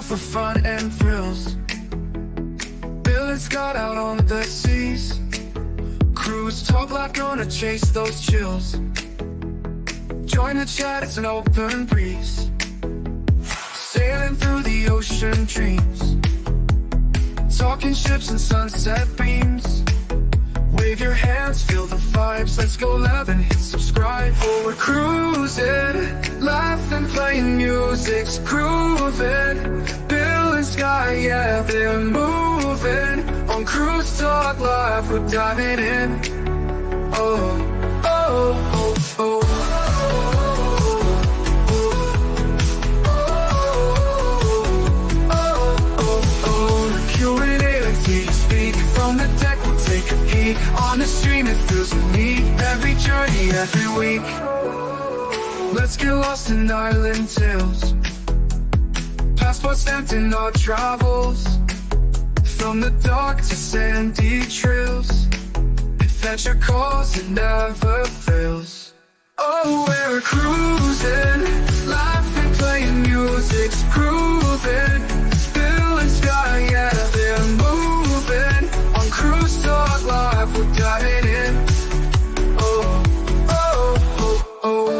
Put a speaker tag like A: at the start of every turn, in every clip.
A: for fun and thrills. Bill and Scott out on the seas. Cruise talk like gonna chase those chills. Join the chat, it's an open breeze. Sailing through the ocean dreams. Talking ships and sunset beams. Wave your hands, feel the vibes. Let's go live and hit subscribe. Oh, we're cruising, laughing, playing music's grooving. Bill and Sky, yeah, they're moving. On Cruise Talk Live, we're diving in. Oh, oh, oh, oh. From the deck, we'll take a peek. On the stream, it feels unique. Every journey, every week. Let's get lost in island tales. Passports stamped in our travels. From the dark to sandy trails. Adventure calls, it never fails. Oh, we're cruising, laughing, playing music's grooving. Bill and Sky, yeah, they're moving. On Cruise Talk Live, we're diving in. Oh, oh, oh, oh.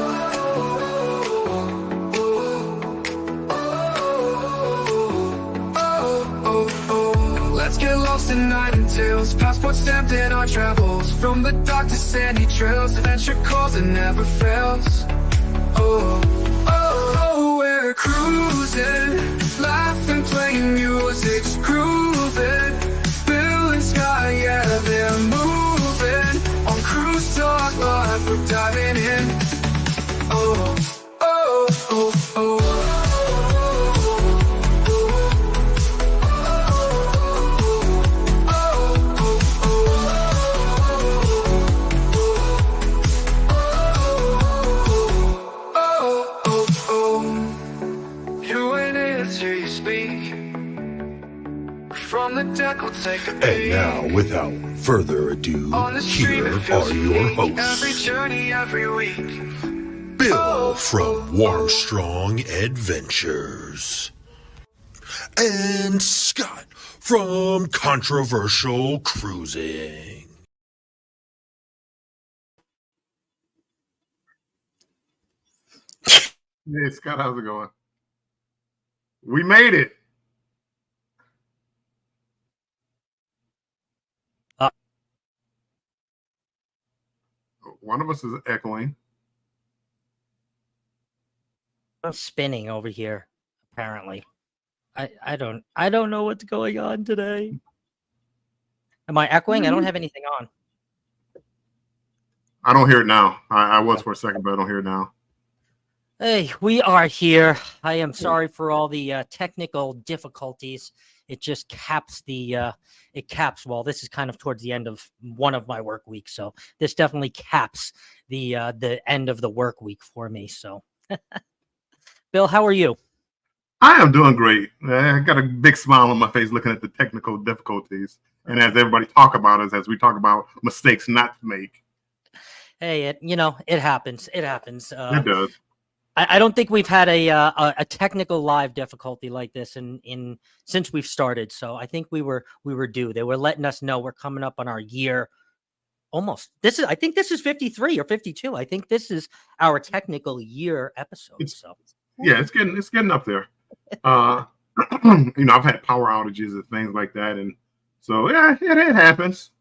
A: Let's get lost in night and tales. Passports stamped in our travels. From the dark to sandy trails. Adventure calls, it never fails. Oh, oh, oh, we're cruising, laughing, playing music's grooving. Bill and Sky, yeah, they're moving. On Cruise Talk Live, we're diving in. Oh, oh, oh, oh. From the deck, we'll take a peek.
B: And now, without further ado, here are your hosts.
A: Every journey, every week.
B: Bill from Warmstrong Adventures. And Scott from Controversial Cruising.
C: Hey, Scott, how's it going? We made it. One of us is echoing.
D: I'm spinning over here, apparently. I don't know what's going on today. Am I echoing? I don't have anything on.
C: I don't hear it now. I was for a second, but I don't hear it now.
D: Hey, we are here. I am sorry for all the technical difficulties. It just caps the well, this is kind of towards the end of one of my work weeks, so this definitely caps the end of the work week for me. So Bill, how are you?
C: I am doing great. I got a big smile on my face looking at the technical difficulties, and as everybody talk about us, as we talk about mistakes not to make.
D: Hey, it happens. It happens.
C: It does.
D: I don't think we've had a technical live difficulty like this in since we've started. So I think we were due. They were letting us know we're coming up on our year. Almost. I think this is 53 or 52. I think this is our technical year episode.
C: Yeah, it's getting up there. I've had power outages and things like that, and so yeah, it happens.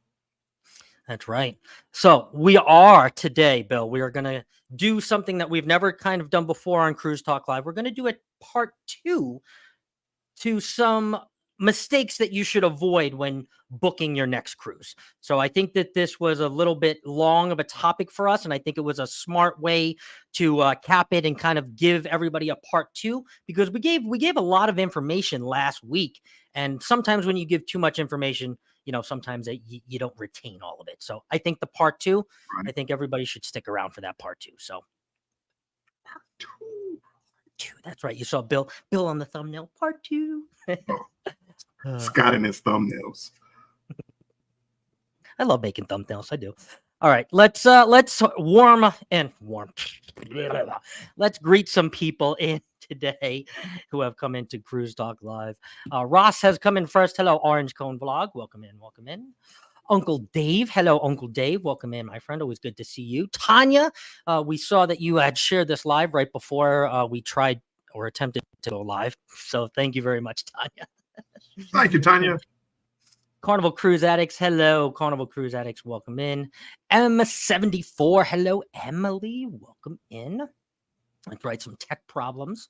D: That's right. So we are today, Bill. We are going to do something that we've never kind of done before on Cruise Talk Live. We're going to do a part 2 to some mistakes that you should avoid when booking your next cruise. So I think that this was a little bit long of a topic for us, and I think it was a smart way to cap it and kind of give everybody a part 2, because we gave a lot of information last week, and sometimes when you give too much information, sometimes you don't retain all of it. So I think the part 2, right. I think everybody should stick around for that part 2. So part 2, that's right. You saw Bill on the thumbnail, part 2.
C: Scott and his thumbnails.
D: I love making thumbnails. I do. All right, let's warm. Let's greet some people in today who have come into Cruise Talk Live. Ross has come in first. Hello, Orange Cone Vlog. Welcome in. Welcome in. Uncle Dave. Hello, Uncle Dave. Welcome in, my friend. Always good to see you. Tanya, we saw that you had shared this live right before we tried or attempted to go live. So thank you very much, Tanya.
C: Thank you, Tanya.
D: Carnival Cruise Addicts, hello. Carnival Cruise Addicts, welcome in. M74, hello. Emily, welcome in. Let's write some tech problems.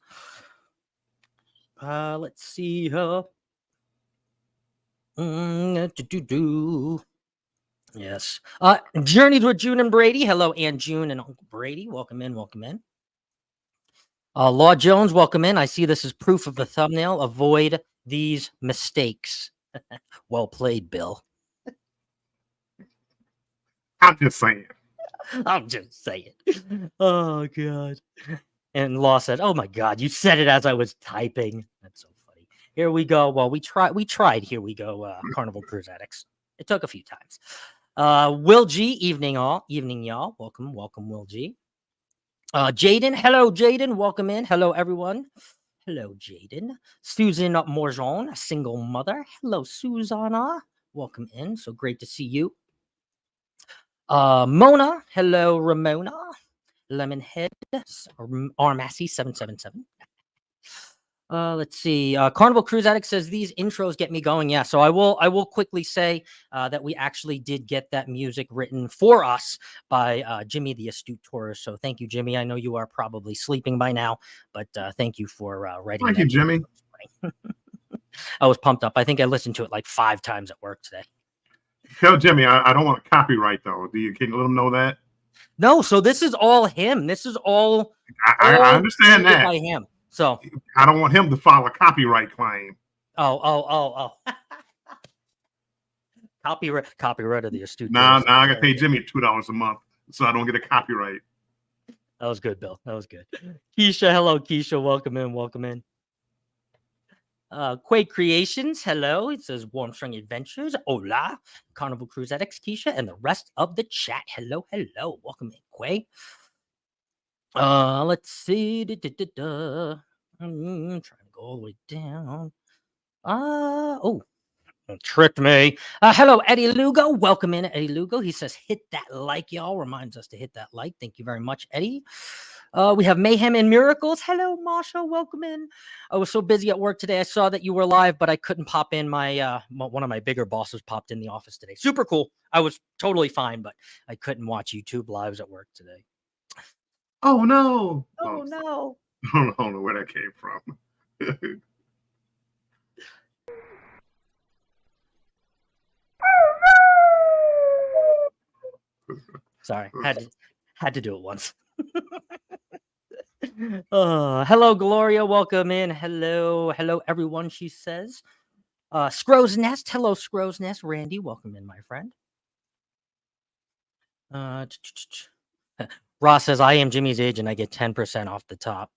D: Let's see here. Yes. Journeys with June and Brady. Hello, Aunt June and Uncle Brady. Welcome in, welcome in. Law Jones, welcome in. I see this is proof of the thumbnail. Avoid these mistakes. Well played, Bill.
C: I'm just saying.
D: I'm just saying. Oh God. And Law said, "Oh my God, you said it as I was typing." That's so funny. Here we go. Well, we tried. Here we go. Carnival Cruise Addicts. It took a few times. Will G, evening y'all. Welcome, Will G. Jaden, hello, Jaden. Welcome in. Hello, everyone. Hello, Jaden. Susan Morjon, a single mother. Hello, Susanna. Welcome in. So great to see you. Mona. Hello, Ramona. Lemonhead. Armassy 777. Let's see. Carnival Cruise Addict says these intros get me going. Yeah, so I will quickly say that we actually did get that music written for us by Jimmy the Astute Tourist. So thank you, Jimmy. I know you are probably sleeping by now, but thank you for writing.
C: Thank you, Jimmy.
D: I was pumped up. I think I listened to it like 5 times at work today.
C: Tell Jimmy I don't want copyright though. Can you let him know that?
D: No, so this is all him. This is all.
C: I understand that
D: by him. So
C: I don't want him to file a copyright claim.
D: Oh. Copyright of the Astute.
C: Nah, I gotta pay Jimmy $2 a month so I don't get a copyright.
D: That was good, Bill. That was good. Keisha, hello, Keisha. Welcome in. Quake Creations, hello. It says Warm String Adventures. Hola. Carnival Cruise Addicts, Keisha, and the rest of the chat. Hello. Welcome in, Quake. Let's see. I'm trying to go all the way down. Tricked me. Hello, Eddie Lugo. Welcome in, Eddie Lugo. He says, hit that like, y'all. Reminds us to hit that like. Thank you very much, Eddie. We have Mayhem and Miracles. Hello, Masha. Welcome in. I was so busy at work today. I saw that you were live, but I couldn't pop in. My one of my bigger bosses popped in the office today. Super cool. I was totally fine, but I couldn't watch YouTube lives at work today.
C: Oh, no.
D: Oh, no.
C: I don't know where that came from.
D: Sorry, had to do it once. Hello, Gloria. Welcome in. Hello, everyone. She says, Scrow's Nest. Hello, Scrow's Nest. Randy, welcome in, my friend. Ross says, I am Jimmy's age and I get 10% off the top.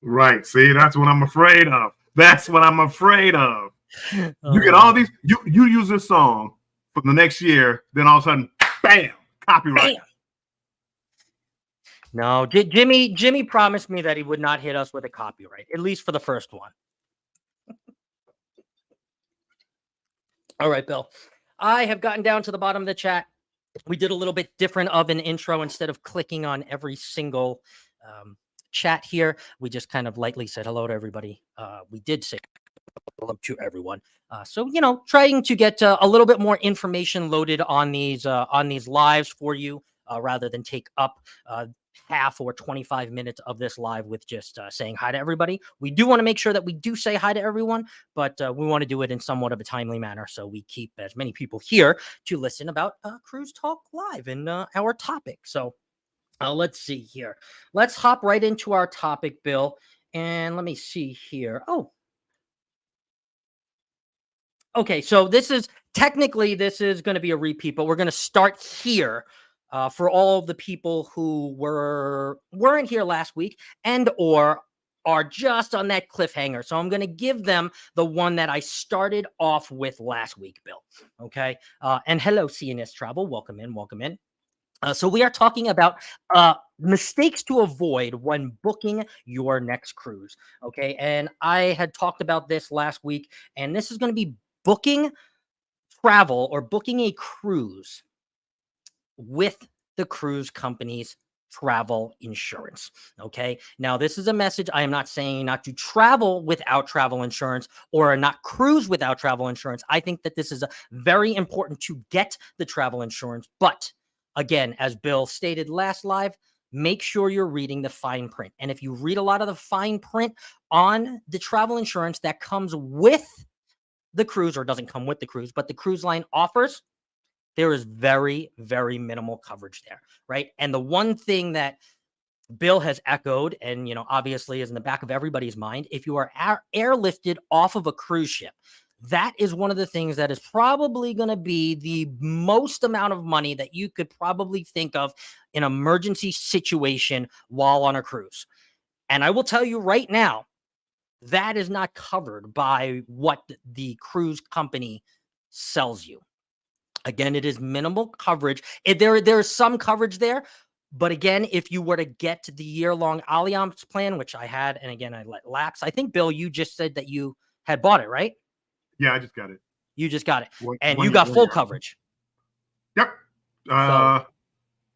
C: Right. See, that's what I'm afraid of. You get all these. You use this song for the next year, then all of a sudden, bam, copyright.
D: Bam. No, Jimmy promised me that he would not hit us with a copyright, at least for the first one. All right, Bill. I have gotten down to the bottom of the chat. We did a little bit different of an intro. Instead of clicking on every single chat here, we just kind of lightly said hello to everybody. We did say hello to everyone. So, trying to get a little bit more information loaded on these lives for you, rather than take up half or 25 minutes of this live with just saying hi to everybody. We do want to make sure that we do say hi to everyone, but we want to do it in somewhat of a timely manner so we keep as many people here to listen about Cruise Talk Live and our topic. So let's see here. Let's hop right into our topic, Bill. And let me see here. Oh, okay. So this is going to be a repeat, but we're going to start here. For all of the people who weren't here last week and or are just on that cliffhanger. So I'm going to give them the one that I started off with last week, Bill. Okay. And hello, CNS Travel. Welcome in. So we are talking about mistakes to avoid when booking your next cruise. Okay, and I had talked about this last week, and this is going to be booking travel or booking a cruise with the cruise company's travel insurance. Okay. Now, this is a message. I am not saying not to travel without travel insurance or not cruise without travel insurance. I think that this is very important to get the travel insurance. But again, as Bill stated last live, make sure you're reading the fine print. And if you read a lot of the fine print on the travel insurance that comes with the cruise, or doesn't come with the cruise, but the cruise line offers, there is very, very minimal coverage there, right? And the one thing that Bill has echoed, and obviously is in the back of everybody's mind, if you are airlifted off of a cruise ship, that is one of the things that is probably going to be the most amount of money that you could probably think of in an emergency situation while on a cruise. And I will tell you right now, that is not covered by what the cruise company sells you. Again, it is minimal coverage. There's some coverage there, but again, if you were to get the year-long Allianz plan, which I had, and again, I let lapse. I think, Bill, you just said that you had bought it, right?
C: Yeah, I just got it.
D: You just got it. And
C: One
D: you got
C: year.
D: full coverage.
C: Yep.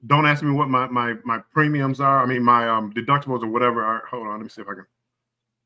C: Don't ask me what my premiums are. I mean, my deductibles or whatever are. Hold on, let me see if I can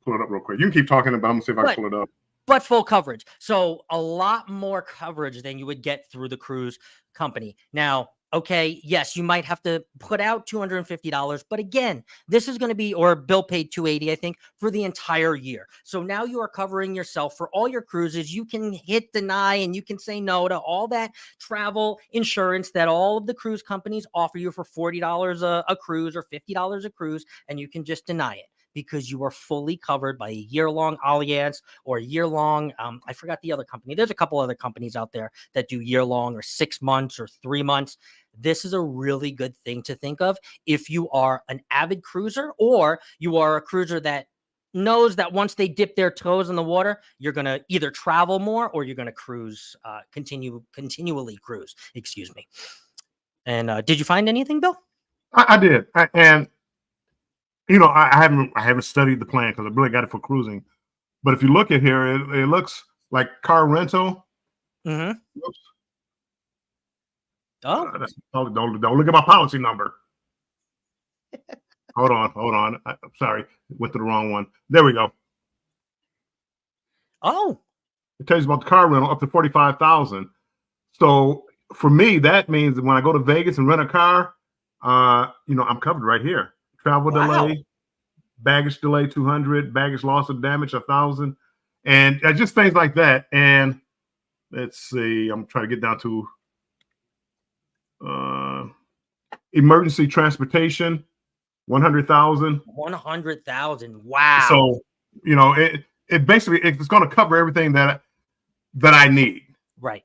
C: pull it up real quick. You can keep talking about it. I'm going to see if I can pull it up.
D: But full coverage. So a lot more coverage than you would get through the cruise company. Now, okay, yes, you might have to put out $250, but again, this is going to be, or Bill paid $280, I think, for the entire year. So now you are covering yourself for all your cruises. You can hit deny and you can say no to all that travel insurance that all of the cruise companies offer you for $40 a cruise or $50 a cruise, and you can just deny it, because you are fully covered by a year-long Allianz or year-long, I forgot the other company. There's a couple other companies out there that do year-long or 6 months or 3 months. This is a really good thing to think of if you are an avid cruiser, or you are a cruiser that knows that once they dip their toes in the water, you're going to either travel more or you're going to cruise, continually cruise, excuse me. And did you find anything, Bill?
C: I did. And I haven't studied the plan because I really got it for cruising. But if you look at here, it looks like car rental.
D: Mm-hmm.
C: Oops.
D: Oh,
C: don't look at my policy number. Hold on. I'm sorry, went to the wrong one. There we go.
D: Oh,
C: it tells you about the car rental up to 45,000. So for me, that means that when I go to Vegas and rent a car, I'm covered right here. Travel delay, baggage delay 200, baggage loss or damage 1,000, and just things like that. And let's see, I'm trying to get down to emergency transportation, 100,000.
D: 100,000. Wow.
C: So it basically it's going to cover everything that I need.
D: Right.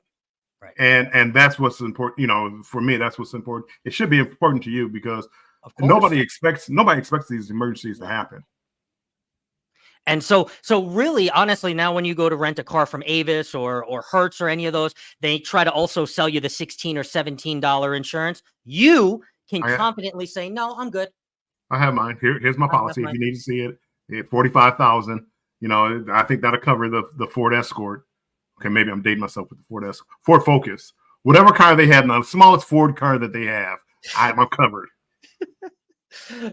C: And that's what's important. For me, that's what's important. It should be important to you because nobody expects these emergencies to happen.
D: And so really, honestly, now when you go to rent a car from Avis or Hertz or any of those, they try to also sell you the $16 or $17 insurance. You can confidently say, no, I'm good.
C: I have mine. Here's my policy. If you need to see it, at 45,000. I think that'll cover the Ford Escort. Okay, maybe I'm dating myself with the Ford Focus. Whatever car they have now, the smallest Ford car that they have, I'm covered.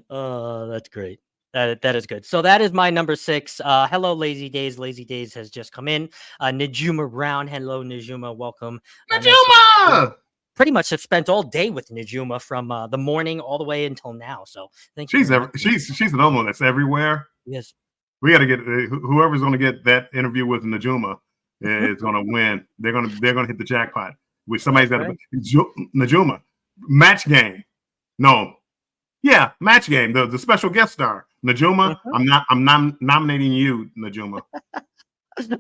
D: Oh, that's great. That is good. So that is my number 6. Hello, Lazy Days. Lazy Days has just come in. Najuma Brown. Hello, Najuma. Welcome.
C: Najuma!
D: Pretty much have spent all day with Najuma from the morning all the way until now. So thank you.
C: She's another one that's everywhere.
D: Yes.
C: We got to get whoever's going to get that interview with Najuma is going to win. They're going to hit the jackpot. With somebody's got to Najuma match game. No. Yeah, match game. The special guest star, Najuma. I'm nominating you, Najuma.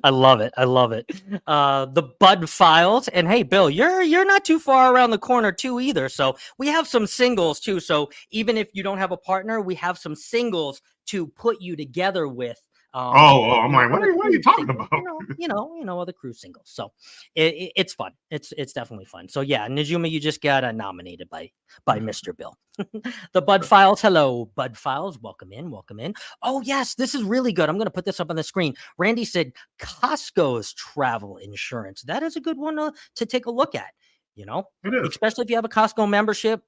D: I love it. The Bud Files, and hey, Bill, you're not too far around the corner too either. So we have some singles too. So even if you don't have a partner, we have some singles to put you together with
C: I'm like, what
D: other
C: are you
D: cruise
C: talking
D: singles,
C: about?
D: other cruise singles. So it's fun. It's definitely fun. So yeah, Najuma, you just got nominated by Mr. Bill. The Bud Files. Hello, Bud Files. Welcome in. Welcome in. Oh yes, this is really good. I'm going to put this up on the screen. Randy said Costco's travel insurance. That is a good one to take a look at.
C: It is.
D: Especially if you have a Costco membership,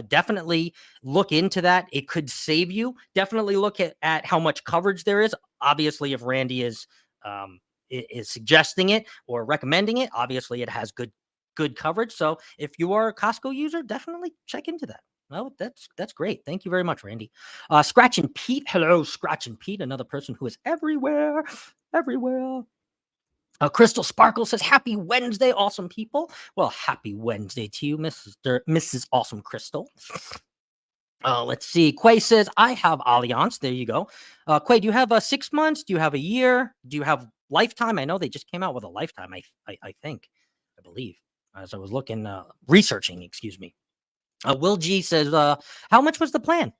D: definitely look into that. It could save you. Definitely look at how much coverage there is. Obviously, if Randy is suggesting it or recommending it, obviously it has good coverage. So if you are a Costco user, definitely check into that. Well, that's great. Thank you very much, Randy. Scratch and Pete. Hello, Scratch and Pete, another person who is everywhere. Crystal Sparkle says, happy Wednesday, awesome people. Well, happy Wednesday to you, Mrs. Awesome Crystal. Let's see. Quay says, I have Allianz. There you go. Quay, do you have 6 months? Do you have a year? Do you have lifetime? I know they just came out with a lifetime, I believe, as I was researching, excuse me. Will G says, how much was the plan?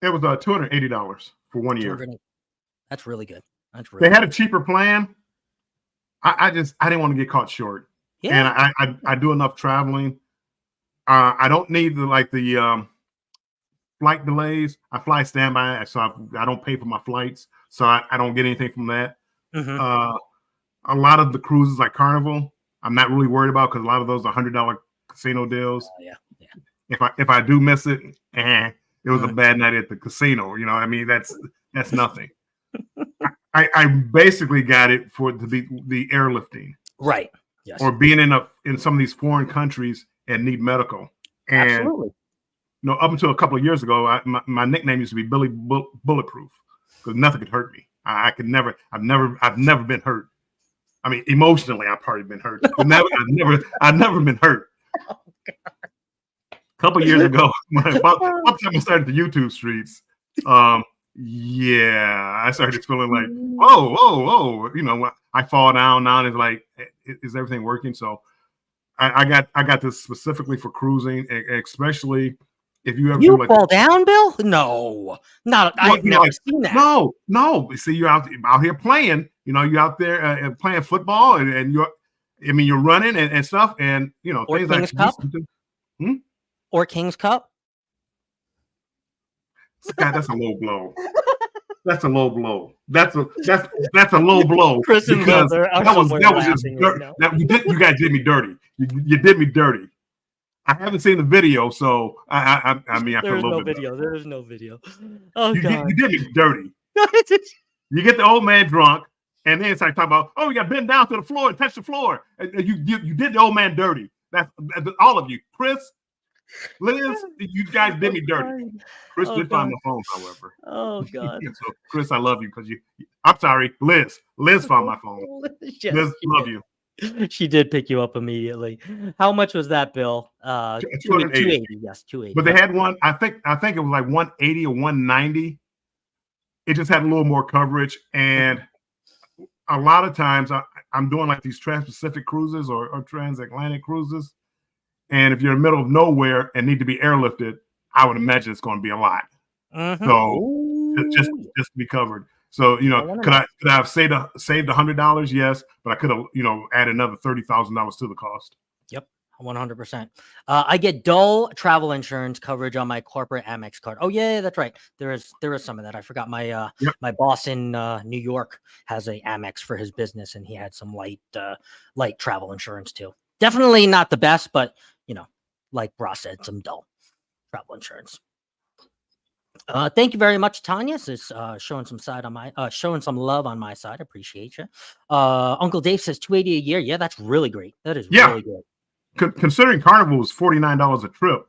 C: It was $280 for 1 year.
D: That's really good.
C: They had a cheaper plan. I didn't want to get caught short.
D: Yeah.
C: And I do enough traveling. I don't need the flight delays. I fly standby, so I don't pay for my flights, so I don't get anything from that.
D: Mm-hmm.
C: A lot of the cruises like Carnival, I'm not really worried about because a lot of those are $100 casino deals.
D: Yeah.
C: If I do miss it, it was a bad night at the casino. I mean, that's nothing. I basically got it to be the airlifting,
D: right? Yes.
C: Or being in some of these foreign countries and need medical. And
D: absolutely.
C: Up until a couple of years ago, my nickname used to be Billy Bulletproof because nothing could hurt me. I've never been hurt. I mean, emotionally, I've probably been hurt, but I've never been hurt.
D: Oh, God.
C: A couple of years ago, about the time I started the YouTube streets, I started feeling like, whoa, I fall down now, and it's like, is everything working? So I got this specifically for cruising, especially if you ever
D: fall down, Bill? No, not. I've never seen that.
C: No. See, you're out here playing. You're out there playing football, and you're running and stuff, and
D: or
C: things
D: King's
C: like
D: Cup. Or King's Cup.
C: God, that's a low blow. That's a low blow. That's a low blow.
D: Chris and
C: because
D: Mother,
C: that was just dirt. You guys did me dirty. You did me dirty. I haven't seen the video, so I mean, I feel a little bit.
D: There is no video. Oh, God.
C: You did me dirty. You get the old man drunk, and then it's like talking about, you got to bend down to the floor and touch the floor. And you did the old man dirty. That's all of you, Chris. Liz, you guys did me dirty. Chris did find my phone, however.
D: Oh, God.
C: So, Chris, I love you because I'm sorry, Liz. Liz found my phone.
D: Yes,
C: Liz, love you.
D: She did pick you up immediately. How much was that, Bill? 280. Yes, 280.
C: But they had one. I think it was like 180 or 190. It just had a little more coverage, and a lot of times I'm doing like these trans-Pacific cruises or transatlantic cruises. And if you're in the middle of nowhere and need to be airlifted, I would imagine it's going to be a lot.
D: Mm-hmm.
C: So just to be covered. So could I have saved $100? Yes, but I could have add another $30,000 to the cost.
D: Yep, 100%. I get dull travel insurance coverage on my corporate Amex card. Oh yeah, that's right. There is some of that. I forgot my my boss in New York has a Amex for his business, and he had some light travel insurance too. Definitely not the best, but like Ross said, some dull travel insurance. Thank you very much, Tanya. Says showing some love on my side. Appreciate you. Uncle Dave says $280 a year. Yeah, that's really great. That is really good.
C: Considering Carnival is $49 a trip.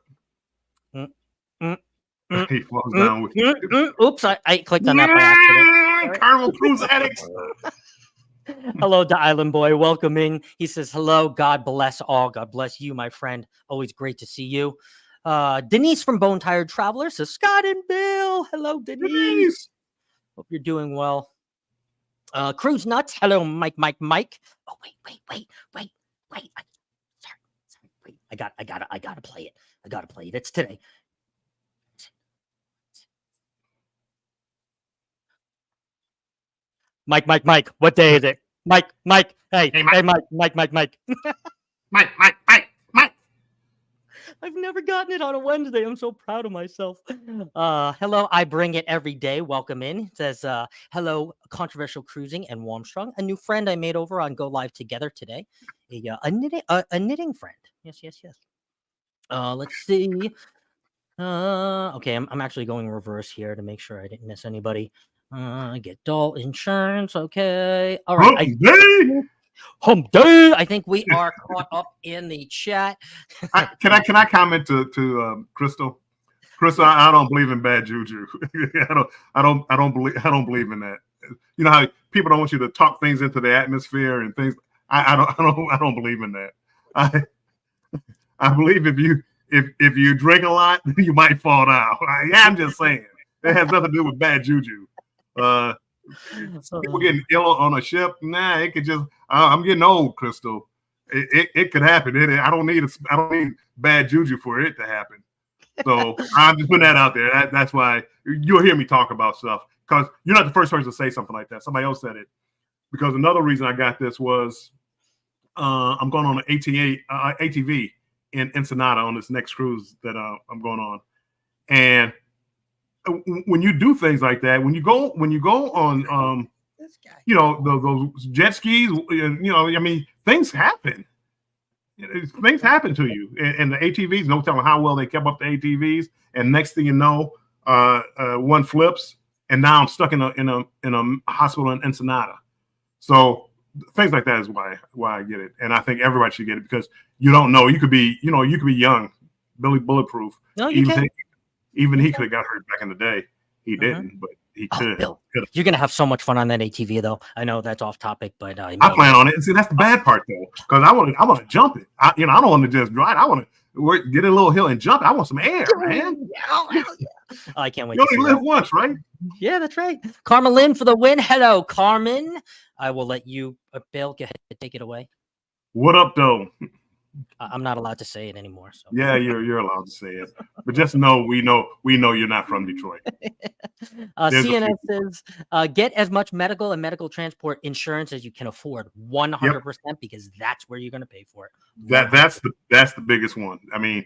C: He falls down with
D: oops, I clicked on that by accident.
C: Carnival cruise addicts.
D: Hello, the Island Boy. Welcome in. He says, hello. God bless all. God bless you, my friend. Always great to see you. Denise from Bone Tired Traveler says, Scott and Bill. Hello, Denise. Hope you're doing well. Cruise Nuts. Hello, Mike. Oh, wait. Sorry. Wait, I gotta play it. It's today. Mike. What day is it? Mike. Hey,
C: Hey, Mike.
D: Mike.
C: Mike.
D: I've never gotten it on a Wednesday. I'm so proud of myself. Hello, I bring it every day. Welcome in. It says, hello, controversial cruising and Warmstrong, a new friend I made over on Go Live Together today. A knitting friend. Yes. Let's see. Okay, I'm actually going reverse here to make sure I didn't miss anybody. Get dull insurance. Okay. All right. Hump day. I think we are caught up in the chat.
C: Can I comment to Crystal? Crystal, I don't believe in bad juju. I don't believe in that. You know how people don't want you to talk things into the atmosphere and things. I don't believe in that. I believe if you drink a lot, you might fall down. I'm just saying. It has nothing to do with bad juju. People getting ill on a ship, nah, it could just. I'm getting old, Crystal. It could happen. I don't need bad juju for it to happen. So I'm just putting that out there. That's why you'll hear me talk about stuff, because you're not the first person to say something like that. Somebody else said it. Because another reason I got this was I'm going on an ATV in Ensenada on this next cruise that I'm going on, and when you do things like that, when you go on those jet skis, I mean, things happen. Things happen to you, and the ATVs. No telling how well they kept up the ATVs. And next thing you know, one flips, and now I'm stuck in a hospital in Ensenada. So things like that is why I get it, and I think everybody should get it, because you don't know. You could be young, Billy Bulletproof.
D: No, you can't.
C: Even he could have got hurt back in the day. He didn't, but he could.
D: Bill, you're gonna have so much fun on that ATV, though. I know that's off topic, but
C: I plan on it. And see, that's the bad part, though, because I want to jump it. I don't want to just drive. I want to get a little hill and jump. I want some air, man.
D: Yeah. I can't wait.
C: You only live once, right?
D: Yeah, that's right. Carmen Lynn for the win. Hello, Carmen. I will let you, Bill, go ahead and take it away.
C: What up, though?
D: I'm not allowed to say it anymore. So.
C: Yeah, you're allowed to say it, but just know we know you're not from Detroit.
D: CNN says get as much medical and medical transport insurance as you can afford, 100%, because that's where you're going to pay for it.
C: That's the biggest one. I mean,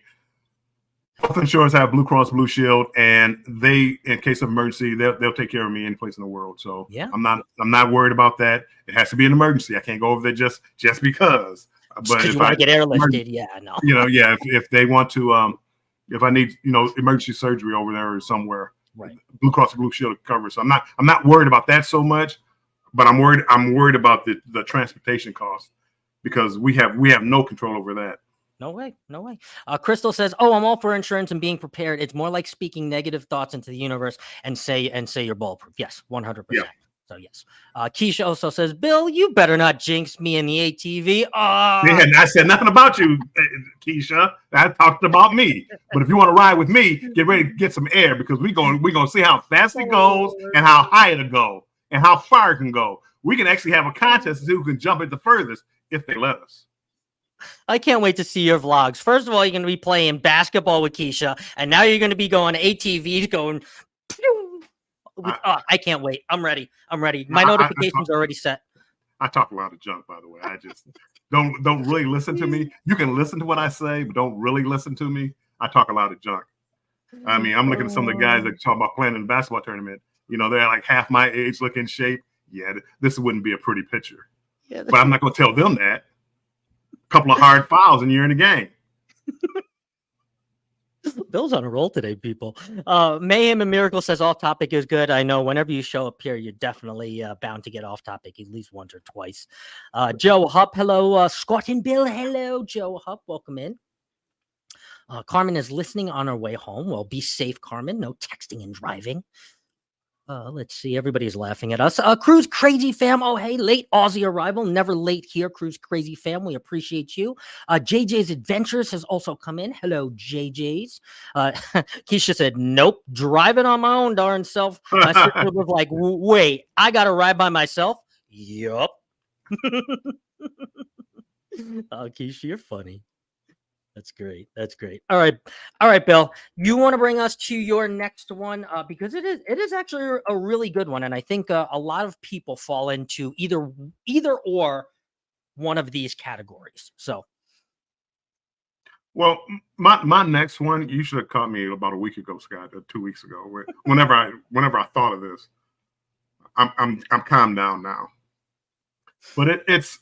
C: health insurance have Blue Cross Blue Shield, and they, in case of emergency, they'll take care of me any place in the world. So
D: yeah,
C: I'm not worried about that. It has to be an emergency. I can't go over there just because. But if
D: you want to get airlifted,
C: if they want to, if I need emergency surgery over there or somewhere,
D: right?
C: Blue Cross Blue Shield covers. So I'm not worried about that so much, but I'm worried about the transportation costs, because we have no control over that.
D: No way. Crystal says, "Oh, I'm all for insurance and being prepared. It's more like speaking negative thoughts into the universe and say you're bulletproof." Yes, 100%. Yeah. So yes. Keisha also says, "Bill, you better not jinx me in the ATV."
C: I said nothing about you, Keisha. I talked about me. But if you want to ride with me, get ready to get some air, because we're gonna see how fast it goes and how high it'll go and how far it can go. We can actually have a contest to see who can jump it the furthest if they let us.
D: I can't wait to see your vlogs. First of all, you're going to be playing basketball with Keisha, and now you're going to be going ATVs, going. I can't wait. I'm ready. My notifications are already set.
C: I talk a lot of junk, by the way. I just don't really listen to me. You can listen to what I say, but don't really listen to me. I talk a lot of junk. I mean, I'm looking at some of the guys that talk about playing in the basketball tournament. They're like half my age, look in shape. Yeah, this wouldn't be a pretty picture. Yeah, but I'm not going to tell them that. A couple of hard fouls and you're in the game.
D: Bill's on a roll today, people. Mayhem and Miracle says off topic is good. I know whenever you show up here, you're definitely bound to get off topic at least once or twice. Joe Hupp, hello. Scott and Bill, hello. Joe Hupp, welcome in. Carmen is listening on her way home. Well, be safe, Carmen. No texting and driving. Let's see. Everybody's laughing at us. Cruise Crazy Fam. Oh, hey, late Aussie arrival. Never late here, Cruise Crazy Fam. We appreciate you. JJ's Adventures has also come in. Hello, JJ's. Keisha said, nope, driving on my own darn self. My sister was like, wait, I got to ride by myself? Yup. Oh, Keisha, you're funny. That's great. That's great. All right, Bill. You want to bring us to your next one because it is actually a really good one, and I think a lot of people fall into either or one of these categories. So,
C: Well, my next one, you should have caught me about a week ago, Scott, or 2 weeks ago. Whenever I thought of this, I'm calmed down now. But it's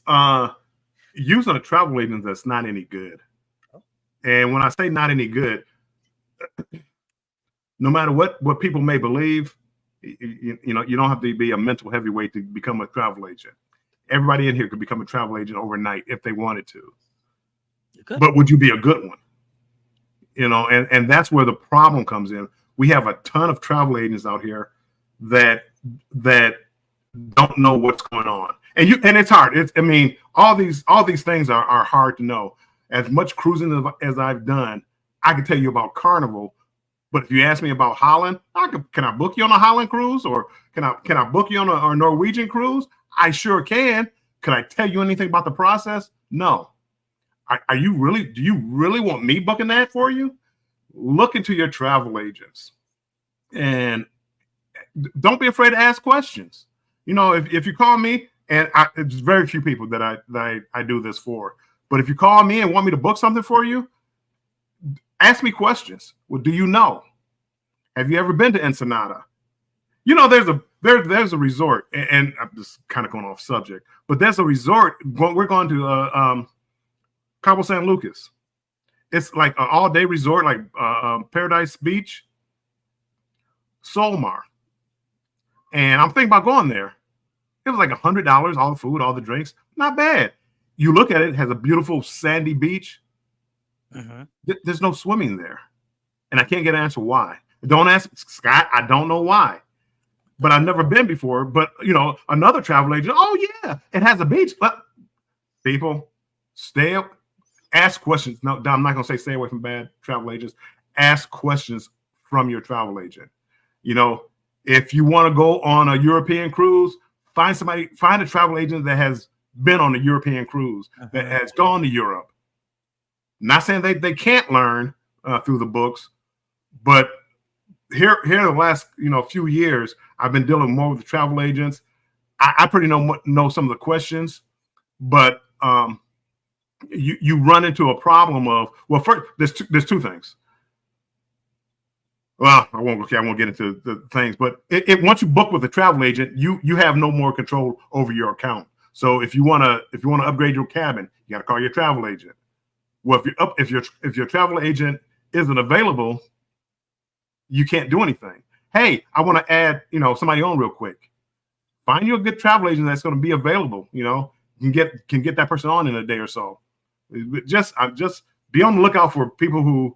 C: using a travel agent that's not any good. And when I say not any good, no matter what people may believe, you know, you don't have to be a mental heavyweight to become a travel agent. Everybody in here could become a travel agent overnight if they wanted to. But would you be a good one? You know, and that's where the problem comes in. We have a ton of travel agents out here that don't know what's going on. And it's hard. I mean, all these things are hard to know. As much cruising as I've done, I can tell you about Carnival. But if you ask me about Holland, can I book you on a Holland cruise, or can I book you on a Norwegian cruise? I sure can. Can I tell you anything about the process? No. Do you really want me booking that for you? Look into your travel agents, and don't be afraid to ask questions. You know, if you call me, and it's very few people that I do this for, but if you call me and want me to book something for you, ask me questions. Well, do you know? Have you ever been to Ensenada? You know, there's a resort, and I'm just kind of going off subject, but there's a resort. We're going to Cabo San Lucas. It's like an all-day resort, like Paradise Beach, Solmar. And I'm thinking about going there. It was like $100, all the food, all the drinks. Not bad. You look at it, it has a beautiful sandy beach. There's no swimming there. And I can't get an answer why. Don't ask Scott. I don't know why. But I've never been before. But, you know, another travel agent, oh, yeah, it has a beach. But people, ask questions. No, I'm not going to say stay away from bad travel agents. Ask questions from your travel agent. You know, if you want to go on a European cruise, find a travel agent that has been on a European cruise, that has gone to Europe. Not saying they can't learn through the books, but here the last few years, I've been dealing more with the travel agents. I pretty know some of the questions, but you run into a problem of, well, first there's two things. Well, I won't get into the things, but once you book with a travel agent, you have no more control over your account. So if you want to upgrade your cabin, you got to call your travel agent. Well, if your travel agent isn't available, you can't do anything. Hey, I want to add somebody on real quick. Find you a good travel agent that's going to be available. Can get that person on in a day or so. Just be on the lookout for people who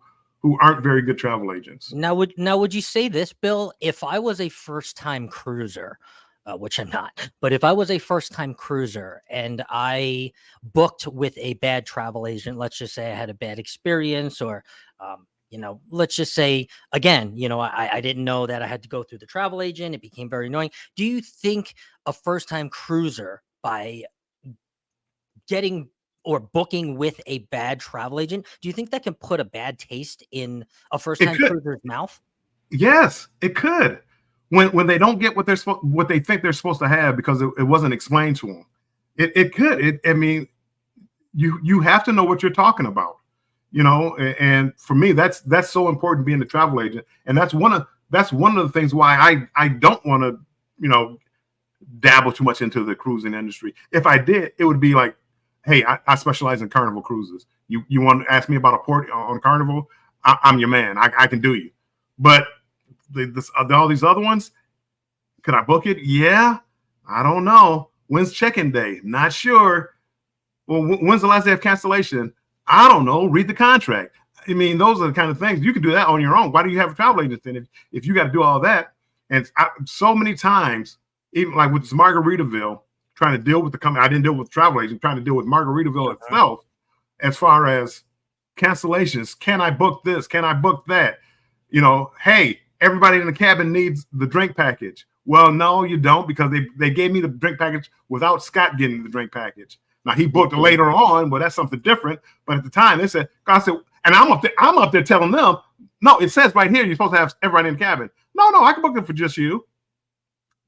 C: aren't very good travel agents.
D: Now would you say this, Bill? If I was a first-time cruiser, which I'm not, but if I was a first-time cruiser and I booked with a bad travel agent, let's just say I had a bad experience, or let's just say, again, I didn't know that I had to go through the travel agent. It became very annoying. Do you think a first-time cruiser, by getting or booking with a bad travel agent, do you think that can put a bad taste in a first-time cruiser's mouth? Yes,
C: it could. When they don't get what they think they're supposed to have because it wasn't explained to them, it could. I mean, you have to know what you're talking about, And for me, that's so important, being a travel agent, and that's one of the things why I don't want to dabble too much into the cruising industry. If I did, it would be like, hey, I specialize in Carnival cruises. You want to ask me about a port on Carnival? I'm your man. I can do you. But all these other ones, can I book it? Yeah, I don't know. When's check-in day? Not sure. Well, when's the last day of cancellation? I don't know. Read the contract. I mean, those are the kind of things you can do that on your own. Why do you have a travel agent then if you got to do all that? And so many times, even like with this Margaritaville, trying to deal with the company, I didn't deal with the travel agent, trying to deal with Margaritaville itself, as far as cancellations. Can I book this? Can I book that? Hey, everybody in the cabin needs the drink package. Well, no, you don't, because they gave me the drink package without Scott getting the drink package. Now he booked it later on, but that's something different. But at the time, they said, And I'm up there telling them, no, it says right here you're supposed to have everybody in the cabin. No, I can book it for just you.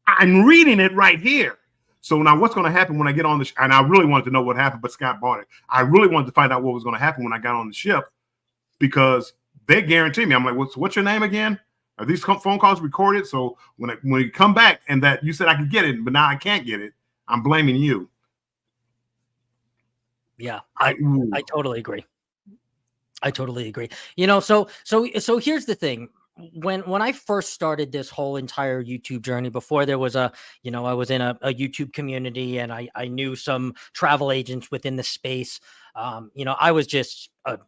C: I'm reading it right here. So now what's going to happen when I get on the and I really wanted to know what happened, but Scott bought it. I really wanted to find out what was going to happen when I got on the ship because they guarantee me. I'm like, what's your name again? Are these phone calls recorded? So when you come back and that you said I could get it, but now I can't get it, I'm blaming you.
D: Yeah, I totally agree. I totally agree. You know, so here's the thing. When I first started this whole entire YouTube journey, before there was I was in a YouTube community and I knew some travel agents within the space. I was just a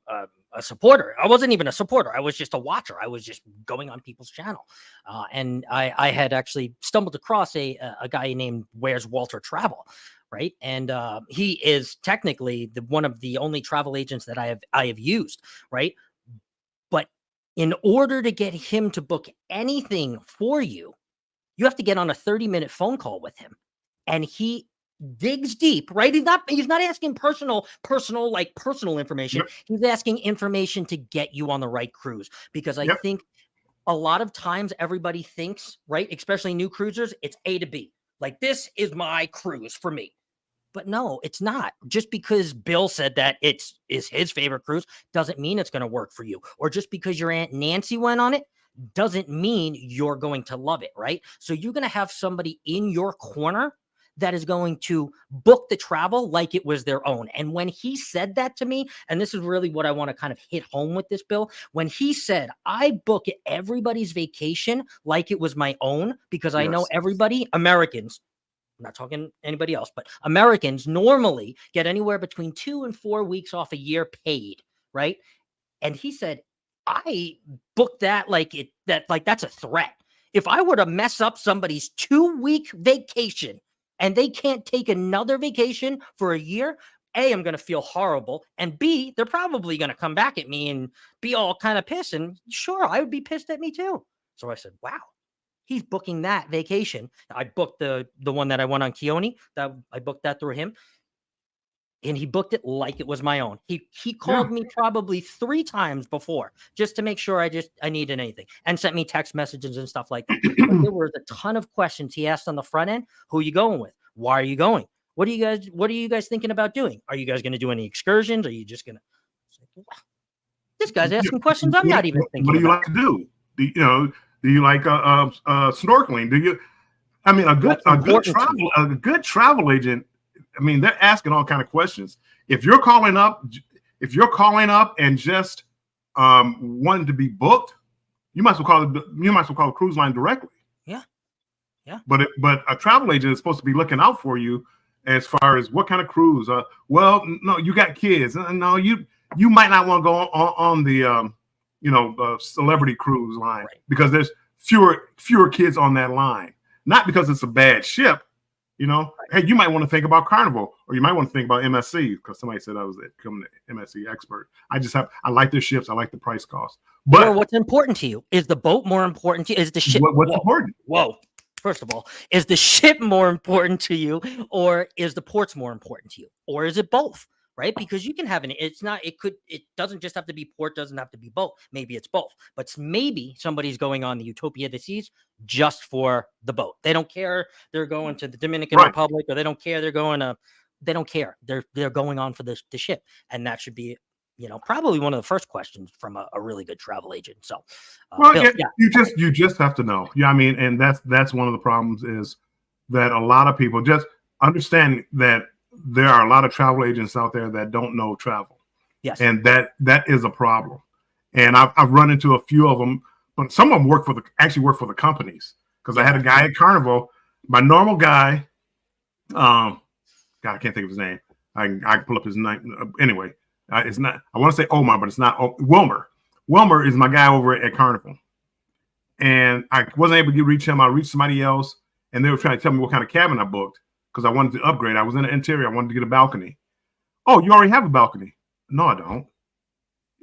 D: supporter. I wasn't even a supporter. I was just a watcher. I was just going on people's channel. And I had actually stumbled across a guy named Where's Walter Travel. Right. And he is technically one of the only travel agents that I have used. Right. But in order to get him to book anything for you, you have to get on a 30-minute phone call with him. And he digs deep, right? He's not asking personal information.
C: Yep.
D: He's asking information to get you on the right cruise. Because I think a lot of times everybody thinks, right, especially new cruisers, it's A to B. Like, this is my cruise for me. But no, it's not. Just because Bill said that is his favorite cruise doesn't mean it's going to work for you. Or just because your Aunt Nancy went on it doesn't mean you're going to love it, right? So you're going to have somebody in your corner that is going to book the travel like it was their own. And when he said that to me, and this is really what I want to kind of hit home with this, Bill, when he said, I book everybody's vacation like it was my own, because I know everybody, Americans, I'm not talking anybody else, but Americans normally get anywhere between 2 and 4 weeks off a year paid, right? And he said, I booked that like that's a threat. If I were to mess up somebody's 2-week vacation and they can't take another vacation for a year, A, I'm going to feel horrible. And B, they're probably going to come back at me and be all kind of pissed. And sure, I would be pissed at me too. So I said, wow. He's booking that vacation. I booked the one that I went on Keone. That I booked that through him, and he booked it like it was my own. He called me probably 3 times before just to make sure I needed anything, and sent me text messages and stuff like that. But there were a ton of questions he asked on the front end. Who are you going with? Why are you going? What are you guys thinking about doing? Are you guys going to do any excursions? Are you just going to? This guy's asking questions I'm not even thinking.
C: What do you
D: about.
C: like to do? Do you like snorkeling? Do you? I mean, a good travel agent. I mean, they're asking all kind of questions. If you're calling up and just wanting to be booked, you might as well call the cruise line directly.
D: Yeah.
C: But a travel agent is supposed to be looking out for you as far as what kind of cruise. Well, no, you got kids. No, you might not want to go on the celebrity cruise line, because there's fewer kids on that line. Not because it's a bad ship, Hey, you might want to think about Carnival, or you might want to think about MSC, because somebody said I was becoming an MSC expert. I like their ships. I like the price cost. But
D: what's important to you? Is the boat more important to you? Is the ship?
C: What's important?
D: Whoa. First of all, is the ship more important to you, or is the ports more important to you, or is it both? Right? Because you can have it doesn't just have to be port, doesn't have to be both. Maybe it's both, but maybe somebody's going on the Utopia of the Seas just for the boat. They don't care. They're going to the Dominican Republic, or they don't care. They don't care. They're going on for the ship. And that should be, probably one of the first questions from a really good travel agent. So, Bill,
C: you just have to know. Yeah. I mean, and that's one of the problems is that a lot of people just understand that there are a lot of travel agents out there that don't know travel.
D: Yes.
C: And that is a problem. And I've run into a few of them, but some of them work for the companies. Because I had a guy at Carnival, my normal guy, God, I can't think of his name. I can pull up his name. Anyway, it's not, I want to say Omar, but it's not. Wilmer. Wilmer is my guy over at Carnival. And I wasn't able to reach him. I reached somebody else, and they were trying to tell me what kind of cabin I booked, because I wanted to upgrade. I was in the interior. I wanted to get a balcony. Oh, you already have a balcony? No, I don't.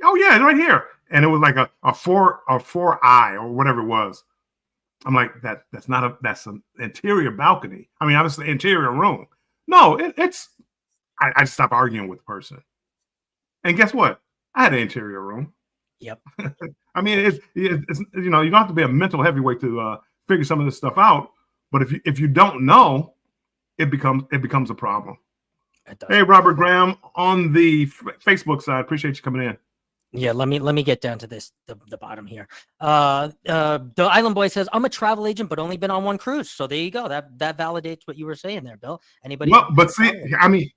C: Oh, yeah, it's right here. And it was like a 4i or whatever it was. I'm like, that's an interior balcony. I mean, obviously interior room. No, I just stopped arguing with the person. And guess what? I had an interior room.
D: Yep.
C: I mean, it's you don't have to be a mental heavyweight to figure some of this stuff out. But if you don't know, it becomes a problem. Hey, Robert Graham on the Facebook side, appreciate you coming in.
D: Yeah, let me get down to the bottom here. The Island Boy says, I'm a travel agent, but only been on one cruise. So there you go. That validates what you were saying there, Bill. Anybody?
C: Well, but see, I mean,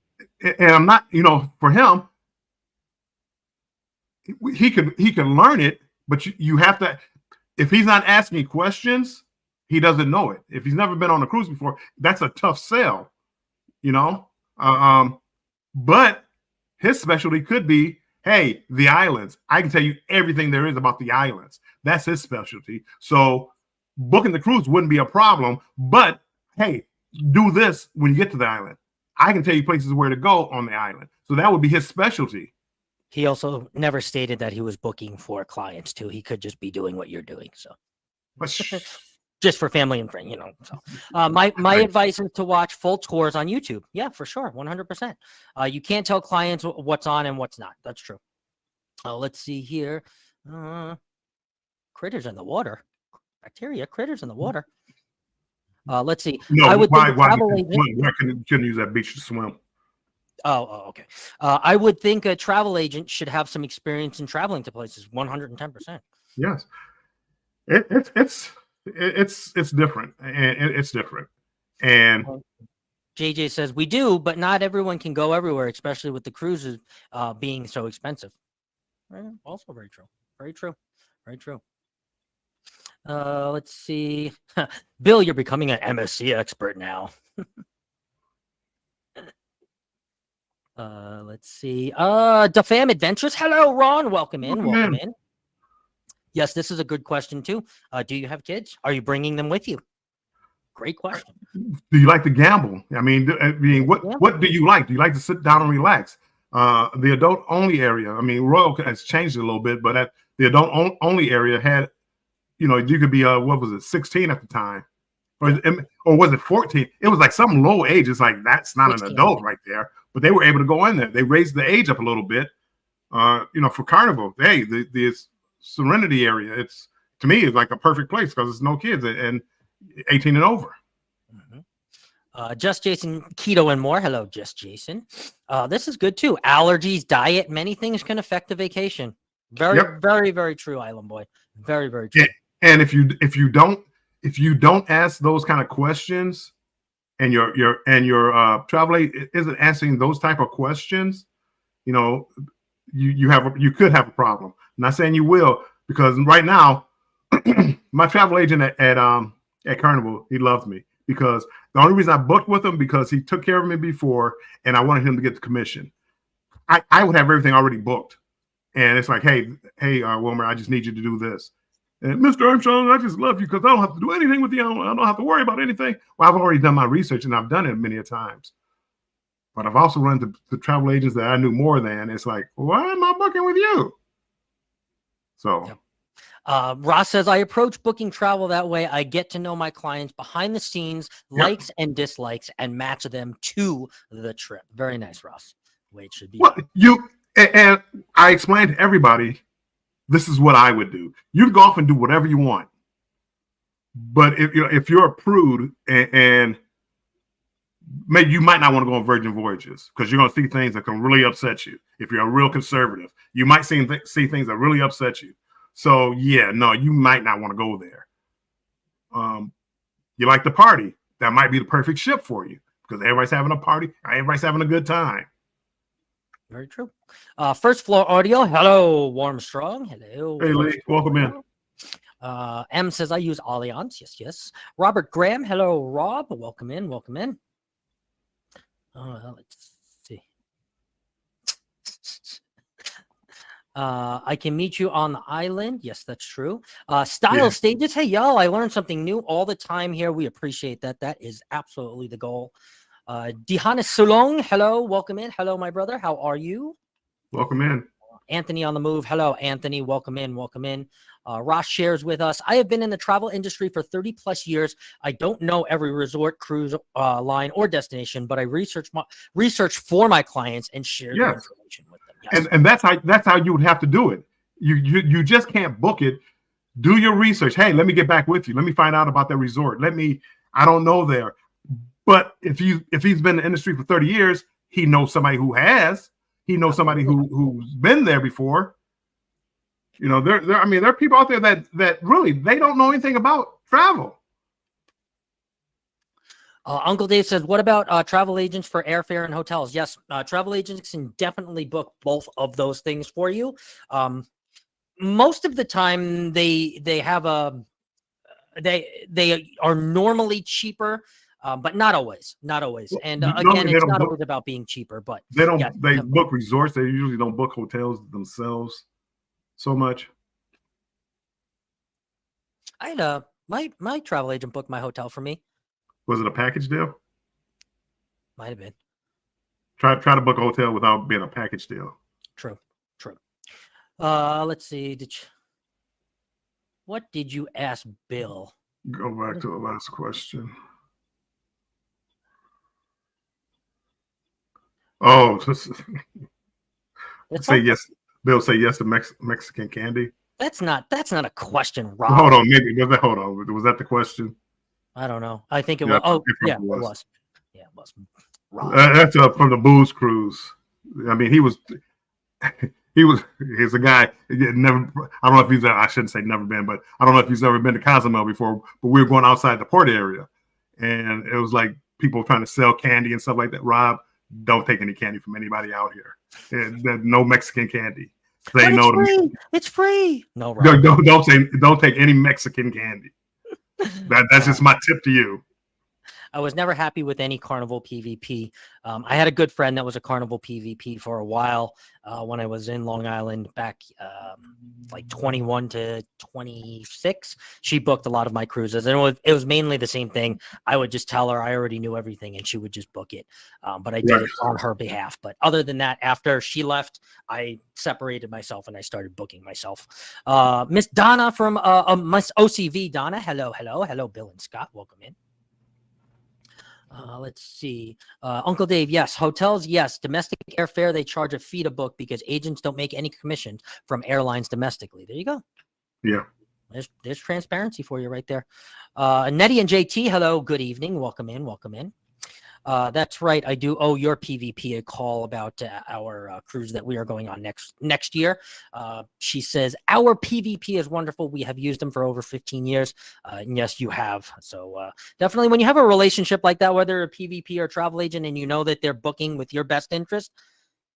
C: and I'm not, for him, he can learn it, but you have to. If he's not asking questions, he doesn't know it. If he's never been on a cruise before, that's a tough sell, But his specialty could be, hey, the islands. I can tell you everything there is about the islands. That's his specialty. So booking the cruise wouldn't be a problem. But hey, do this when you get to the island. I can tell you places where to go on the island. So that would be his specialty.
D: He also never stated that he was booking for clients too. He could just be doing what you're doing. So just for family and friends, So my advice is to watch full tours on YouTube. Yeah, for sure. 100%. You can't tell clients what's on and what's not. That's true. Let's see here. Critters in the water. Bacteria, critters in the water. Let's see.
C: No,
D: I would
C: why
D: think
C: why couldn't use that beach to swim?
D: Oh, okay. I would think a travel agent should have some experience in traveling to places. 110%.
C: Yes, it's different, and it's different. And
D: JJ says we do, but not everyone can go everywhere, especially with the cruises being so expensive. Also very true. Very true. Very true. Let's see. Bill, you're becoming an MSC expert now. Let's see. DeFam Adventures. Hello, Ron. Welcome in. Yes, this is a good question too. Do you have kids? Are you bringing them with you? Great question.
C: Do you like to gamble? I mean, what do you like? Do you like to sit down and relax? The adult only area. I mean, Royal has changed it a little bit, but at the adult only area had, you could be what was it, 16 at the time, or was it 14? It was like some low age. It's like that's not 16. An adult right there. But they were able to go in there. They raised the age up a little bit. For Carnival, hey, the Serenity area, to me, it's like a perfect place because there's no kids and 18 and over.
D: Mm-hmm. Just Jason, keto and more. Hello, Just Jason. This is good too. Allergies, diet, many things can affect the vacation. Very, very, very true, Island Boy. Very, very true.
C: And if you don't ask those kind of questions, and your travel agent isn't answering those type of questions, you could have a problem. I'm not saying you will, because right now, my travel agent at Carnival, he loves me because the only reason I booked with him because he took care of me before, and I wanted him to get the commission. I would have everything already booked, and it's like, hey, Wilmer, I just need you to do this. And Mr. Armstrong, I just love you because I don't have to do anything with you. I don't have to worry about anything. Well, I've already done my research and I've done it many a times. But I've also run to the travel agents that I knew more than. It's like, why am I booking with you? So.
D: Ross says, I approach booking travel that way. I get to know my clients behind the scenes, likes and dislikes, and match them to the trip. Very nice, Ross. Way it should be.
C: Well, and I explained to everybody, this is what I would do. You go off and do whatever you want. But if you're a prude and maybe you might not want to go on Virgin Voyages because you're going to see things that can really upset you. If you're a real conservative, you might see things that really upset you. So yeah, no, you might not want to go there. You like to party. That might be the perfect ship for you because everybody's having a party. Everybody's having a good time.
D: Very true. First Floor Audio. Hello, Warm Strong. Hello.
C: Hey, Lee. Welcome in.
D: M says, I use Allianz. Yes. Robert Graham. Hello, Rob. Welcome in. Let's see. I can meet you on the island. Yes, that's true. Style Stages. Hey, y'all, I learned something new all the time here. We appreciate that. That is absolutely the goal. Dihanis Sulong, hello, welcome in. Hello, my brother. How are you?
C: Welcome in.
D: Anthony on the move. Hello, Anthony. Welcome in. Ross shares with us. I have been in the travel industry for 30 plus years. I don't know every resort, cruise line, or destination, but I research for my clients and share the information with them. Yes.
C: And that's how you would have to do it. You just can't book it. Do your research. Hey, let me get back with you. Let me find out about that resort. I don't know there. But if he's been in the industry for 30 years, he knows somebody who has. He knows somebody who's been there before. You know, there are people out there that really they don't know anything about travel.
D: Uncle Dave says, what about travel agents for airfare and hotels? Yes, travel agents can definitely book both of those things for you. Most of the time they have they are normally cheaper, but not always. And again, it's not always about being cheaper, but
C: they book resorts. They usually don't book hotels themselves so much.
D: I had my travel agent booked my hotel for me.
C: Was it a package deal?
D: Might have been.
C: Try to book a hotel without being a package deal.
D: True. Let's see. What did you ask Bill?
C: Go back to the last question. Oh, say yes. Bill, say yes to Mexican candy.
D: That's not a question, Rob.
C: Hold on, hold on. Was that the question?
D: I don't know. I think it was. Oh, yeah, it was. Yeah, it was.
C: That's from the Booze Cruise. I mean, he's a guy. Never. I don't know if I shouldn't say never been, but I don't know if he's ever been to Cozumel before. But we were going outside the port area, and it was like people trying to sell candy and stuff like that. Rob, don't take any candy from anybody out here. There's no Mexican candy. Say no to me.
D: It's free. No, Rob.
C: Don't take any Mexican candy. That's just my tip to you.
D: I was never happy with any Carnival PvP. I had a good friend that was a Carnival PvP for a while when I was in Long Island back like 21 to 26. She booked a lot of my cruises, and it was mainly the same thing. I would just tell her I already knew everything, and she would just book it. But I did it on her behalf. But other than that, after she left, I separated myself and I started booking myself. Miss Donna from Miss OCV. Donna, hello, Bill and Scott, welcome in. Let's see. Uncle Dave, yes. Hotels, yes. Domestic airfare, they charge a fee to book because agents don't make any commission from airlines domestically. There you go.
C: Yeah.
D: There's transparency for you right there. Nettie and JT, hello. Good evening. Welcome in. That's right. I do owe your PvP a call about our cruise that we are going on next year. She says, our PvP is wonderful. We have used them for over 15 years. And yes, you have. So definitely when you have a relationship like that, whether a PvP or a travel agent, and you know that they're booking with your best interest,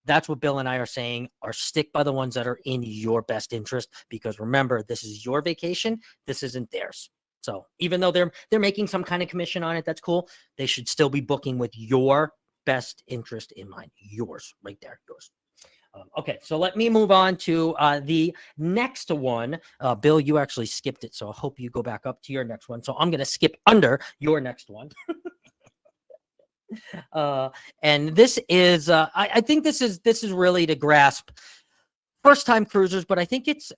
D: that's what Bill and I are saying, are stick by the ones that are in your best interest. Because remember, this is your vacation. This isn't theirs. So even though they're making some kind of commission on it, that's cool. They should still be booking with your best interest in mind. Yours, right there, yours. Okay, so let me move on to the next one. Bill, you actually skipped it, so I hope you go back up to your next one. So I'm going to skip under your next one. And this is, I think this is really to grasp first-time cruisers, but I think it's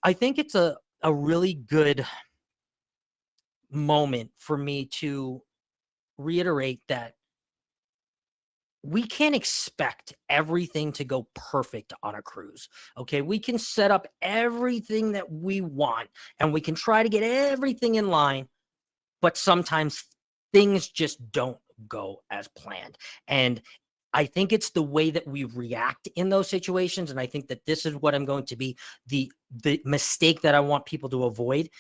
D: a really good moment for me to reiterate that we can't expect everything to go perfect on a cruise. Okay, we can set up everything that we want and we can try to get everything in line, but sometimes things just don't go as planned. And I think it's the way that we react in those situations, and I think that this is what I'm going to be the mistake that I want people to avoid,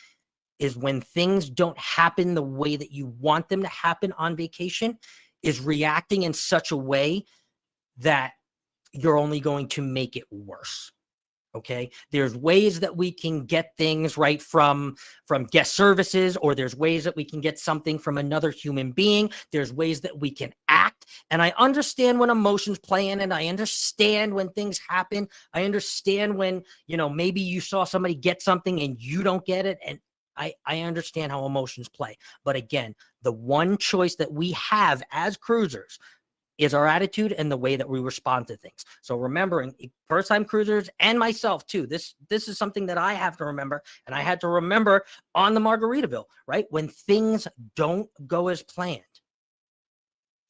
D: is when things don't happen the way that you want them to happen on vacation, is reacting in such a way that you're only going to make it worse. Okay, there's ways that we can get things right from guest services, or there's ways that we can get something from another human being. There's ways that we can act. And I understand when emotions play in, and I understand when things happen. I understand when, maybe you saw somebody get something and you don't get it. And I understand how emotions play. But again, the one choice that we have as cruisers is our attitude and the way that we respond to things. So remembering, first-time cruisers and myself too, this is something that I have to remember, and I had to remember on the Margaritaville, right? When things don't go as planned,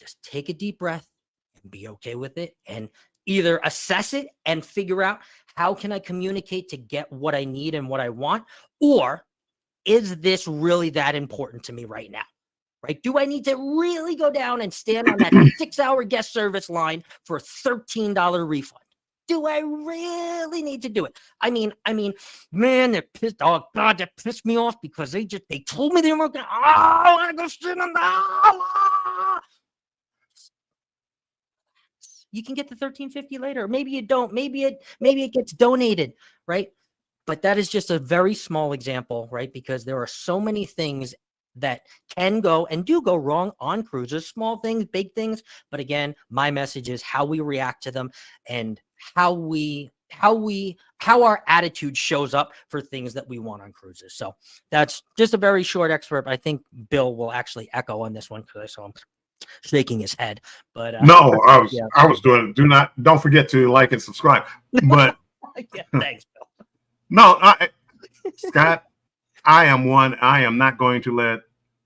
D: just take a deep breath and be okay with it, and either assess it and figure out how can I communicate to get what I need and what I want, or is this really that important to me right now? Right? Do I need to really go down and stand on that 6-hour guest service line for a $13 refund? Do I really need to do it? I mean, man, that pissed. Oh God, that pissed me off because they told me they weren't gonna. Oh, I want to go sit on the. You can get the $13.50 later. Maybe you don't. Maybe it gets donated, right? But that is just a very small example, right? Because there are so many things that can go and do go wrong on cruises, small things, big things. But again, my message is how we react to them and how our attitude shows up for things that we want on cruises. So that's just a very short excerpt. I think Bill will actually echo on this one because I saw him shaking his head. But
C: no, I was doing. Don't forget to like and subscribe. But
D: yeah, thanks, Bill.
C: No, Scott, I am not going to let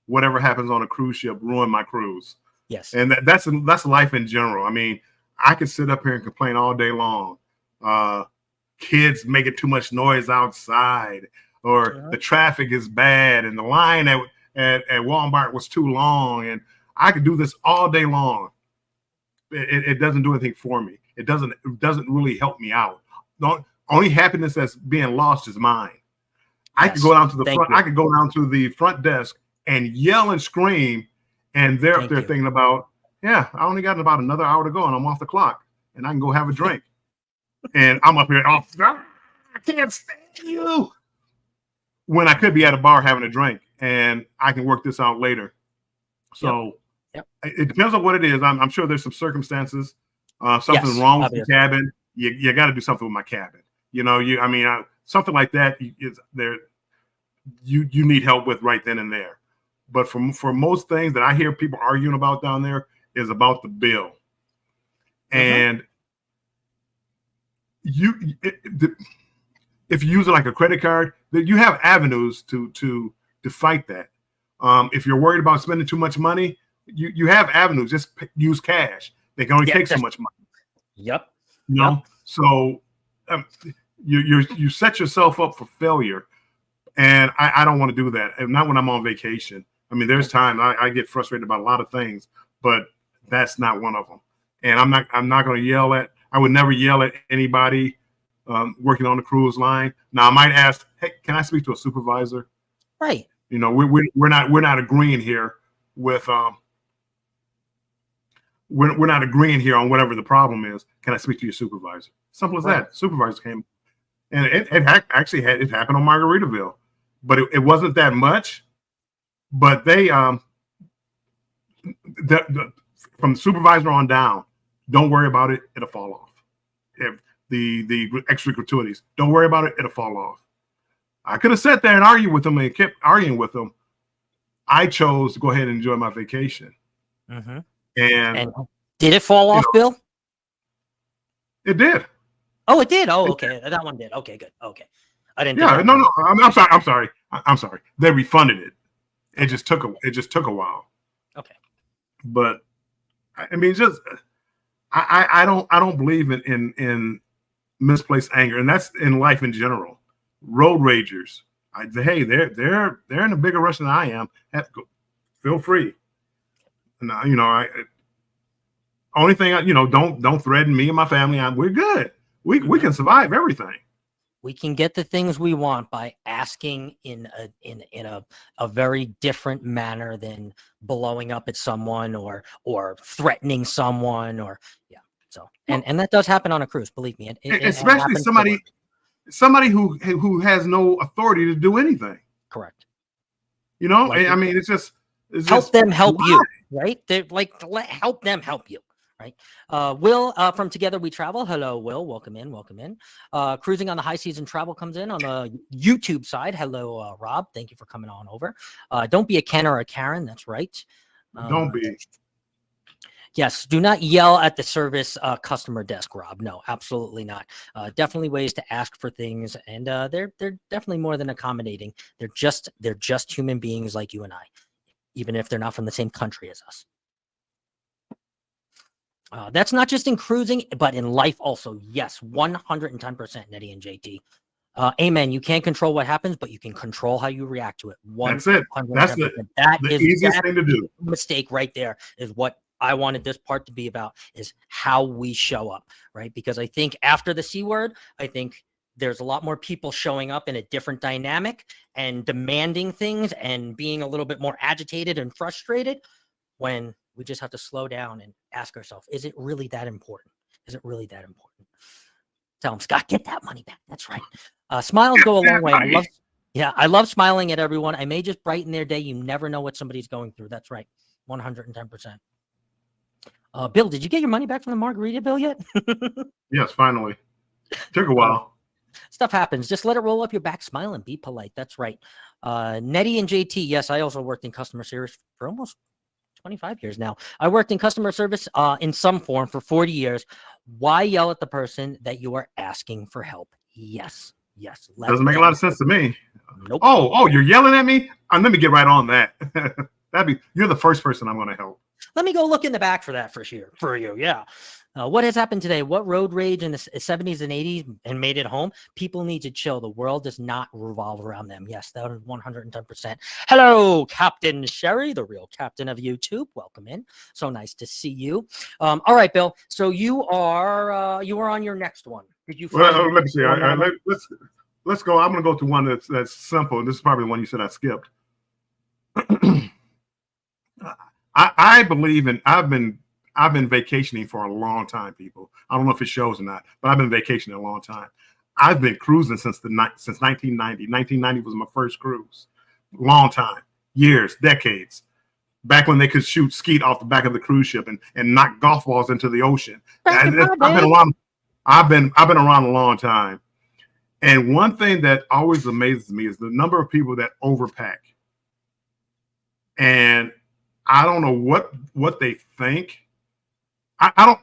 C: whatever happens on a cruise ship ruin my cruise.
D: Yes.
C: And that's life in general. I mean, I could sit up here and complain all day long. Kids making too much noise outside, or the traffic is bad, and the line at Walmart was too long, and I could do this all day long. It doesn't do anything for me. It doesn't really help me out. Only happiness that's being lost is mine. I could go down to the front. I could go down to the front desk and yell and scream, and they're thinking about, yeah, I only got about another hour to go, and I'm off the clock, and I can go have a drink. And I'm up here, I can't stand you. When I could be at a bar having a drink, and I can work this out later. So it depends on what it is. I'm sure there's some circumstances. Something's wrong with the cabin. You got to do something with my cabin. You know, something like that is there. You need help with right then and there. But for most things that I hear people arguing about down there is about the bill. And if you use it like a credit card, then you have avenues to fight that. If you're worried about spending too much money, you have avenues. Just use cash. They can only take so much money.
D: Yep.
C: You know, so you set yourself up for failure, and I don't want to do that. And not when I'm on vacation. I mean, there's time I get frustrated about a lot of things, but that's not one of them. And I'm not going to yell at. I would never yell at anybody working on the cruise line. Now I might ask, hey, can I speak to a supervisor?
D: Right.
C: You know, we're not agreeing here with we're not agreeing here on whatever the problem is. Can I speak to your supervisor? Simple as that. Supervisor came, and it happened on Margaritaville, but it wasn't that much. But they from the supervisor on down, don't worry about it. It'll fall off. If the extra gratuities, don't worry about it. It'll fall off. I could have sat there and argued with them and kept arguing with them. I chose to go ahead and enjoy my vacation.
D: Mm-hmm.
C: And
D: did it fall off, Bill?
C: It did.
D: Oh, it did. Oh, okay. That one did. Okay, good. Okay, I didn't.
C: Yeah, no. I'm sorry. I'm sorry. They refunded it. It just took a while.
D: Okay.
C: But I mean, just I don't believe in misplaced anger, and that's in life in general. Road ragers, they're in a bigger rush than I am. Feel free. And only thing don't threaten me and my family. We're good. We can survive everything.
D: We can get the things we want by asking in a very different manner than blowing up at someone or threatening someone So and that does happen on a cruise. Believe me,
C: especially somebody who has no authority to do anything.
D: Correct.
C: You know, I mean, it's just
D: help them help you, right? They're help them help you, right? Will from Together We Travel. Hello, Will. Welcome in. Cruising on the High Season Travel comes in on the YouTube side. Hello, Rob. Thank you for coming on over. Don't be a Ken or a Karen. That's right.
C: Don't be.
D: Yes, do not yell at the service customer desk, Rob. No, absolutely not. Definitely ways to ask for things, and they're definitely more than accommodating. They're just human beings like you and I, even if they're not from the same country as us. That's not just in cruising, but in life also. Yes, 110%, Nettie and JT. Amen. You can't control what happens, but you can control how you react to it. 110%.
C: That's it. That's the easiest thing to do.
D: Mistake right there is what I wanted this part to be about, is how we show up, right? Because I think after the C word, I think there's a lot more people showing up in a different dynamic and demanding things and being a little bit more agitated and frustrated, when we just have to slow down and ask ourselves, is it really that important? Is it really that important? Tell them, Scott, get that money back. That's right. Smiles go a long way. I love smiling at everyone. I may just brighten their day. You never know what somebody's going through. That's right. 110%. Bill, did you get your money back from the margarita bill yet?
C: Yes, finally. Took a while.
D: Stuff happens. Just let it roll up your back. Smile and be polite. That's right. Nettie and JT. Yes, I also worked in customer service for almost 25 years now. I worked in customer service in some form for 40 years. Why yell at the person that you are asking for help? Yes.
C: Doesn't make a lot of sense to me.
D: Nope.
C: Oh, you're yelling at me? Let me get right on that. You're the first person I'm going to help.
D: Let me go look in the back for that for you. Yeah. What has happened today? What road rage in the 70s and 80s and made it home? People need to chill. The world does not revolve around them. Yes, that is 110%. Hello, Captain Sherry, the real captain of YouTube. Welcome in. So nice to see you. All right, Bill. So you are on your next one. Did you?
C: Well, let me see. Let's go. I'm going to go to one that's simple. This is probably the one you said I skipped. I believe in. I've been vacationing for a long time, people. I don't know if it shows or not, but I've been vacationing a long time. I've been cruising since 1990. 1990 was my first cruise. Long time, years, decades. Back when they could shoot skeet off the back of the cruise ship and knock golf balls into the ocean. I've been around a long time. And one thing that always amazes me is the number of people that overpack. And I don't know what they think. I don't.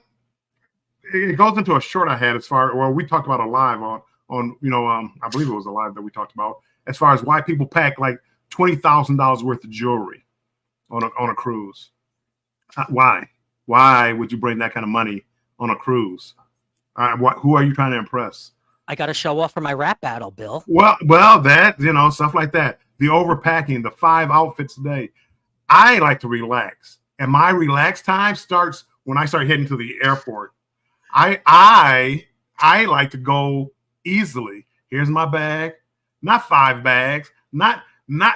C: It goes into a short I had we talked about a live on I believe it was a live that we talked about as far as why people pack like $20,000 worth of jewelry on a cruise. Why would you bring that kind of money on a cruise? Who are you trying to impress?
D: I got to show off for my rap battle, Bill.
C: Well, that stuff like that. The overpacking, the 5 outfits a day. I like to relax, and my relax time starts when I start heading to the airport. I like to go easily. Here's my bag, not 5 bags, not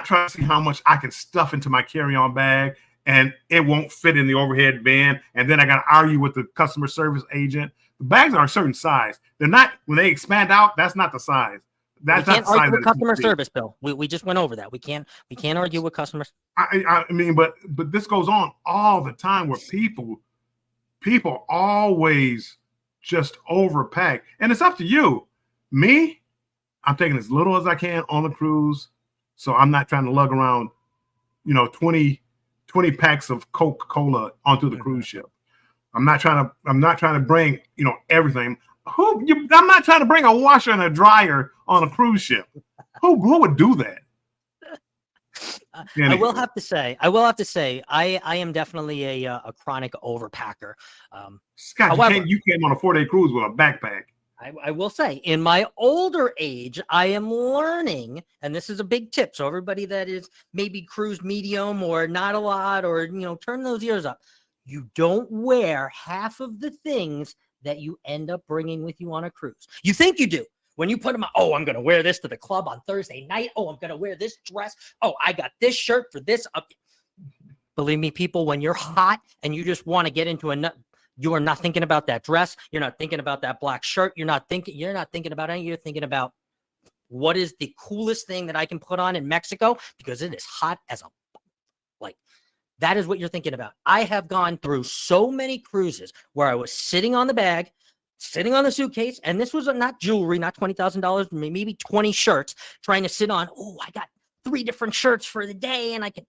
C: trying to see how much I can stuff into my carry-on bag and it won't fit in the overhead bin. And then I got to argue with the customer service agent. The bags are a certain size. They're not, when they expand out, that's not the size. That's
D: we can't argue with customer service, Bill. We just went over that. We can't argue with customers.
C: I mean, but this goes on all the time where people always just overpack, and it's up to you. Me, I'm taking as little as I can on the cruise, so I'm not trying to lug around, 20 packs of Coca-Cola onto the cruise ship. I'm not trying to bring, everything. I'm not trying to bring a washer and a dryer on a cruise ship. Who would do that?
D: Anyway. I will have to say, I am definitely a chronic overpacker.
C: Scott, however, you came on a 4-day cruise with a backpack.
D: I will say, in my older age, I am learning, and this is a big tip. So everybody that is maybe cruised medium or not a lot, or turn those ears up. You don't wear half of the things that you end up bringing with you on a cruise. You think you do. When you put them on, oh, I'm going to wear this to the club on Thursday night. Oh, I'm going to wear this dress. Oh, I got this shirt for this. Believe me, people, when you're hot and you just want to get into you are not thinking about that dress. You're not thinking about that black shirt. You're not thinking about anything. You're thinking about what is the coolest thing that I can put on in Mexico because it is hot as a that is what you're thinking about. I have gone through so many cruises where I was sitting on the bag, sitting on the suitcase, and this was not jewelry, not $20,000, maybe 20 shirts, trying to sit on, oh, I got 3 different shirts for the day, and I can.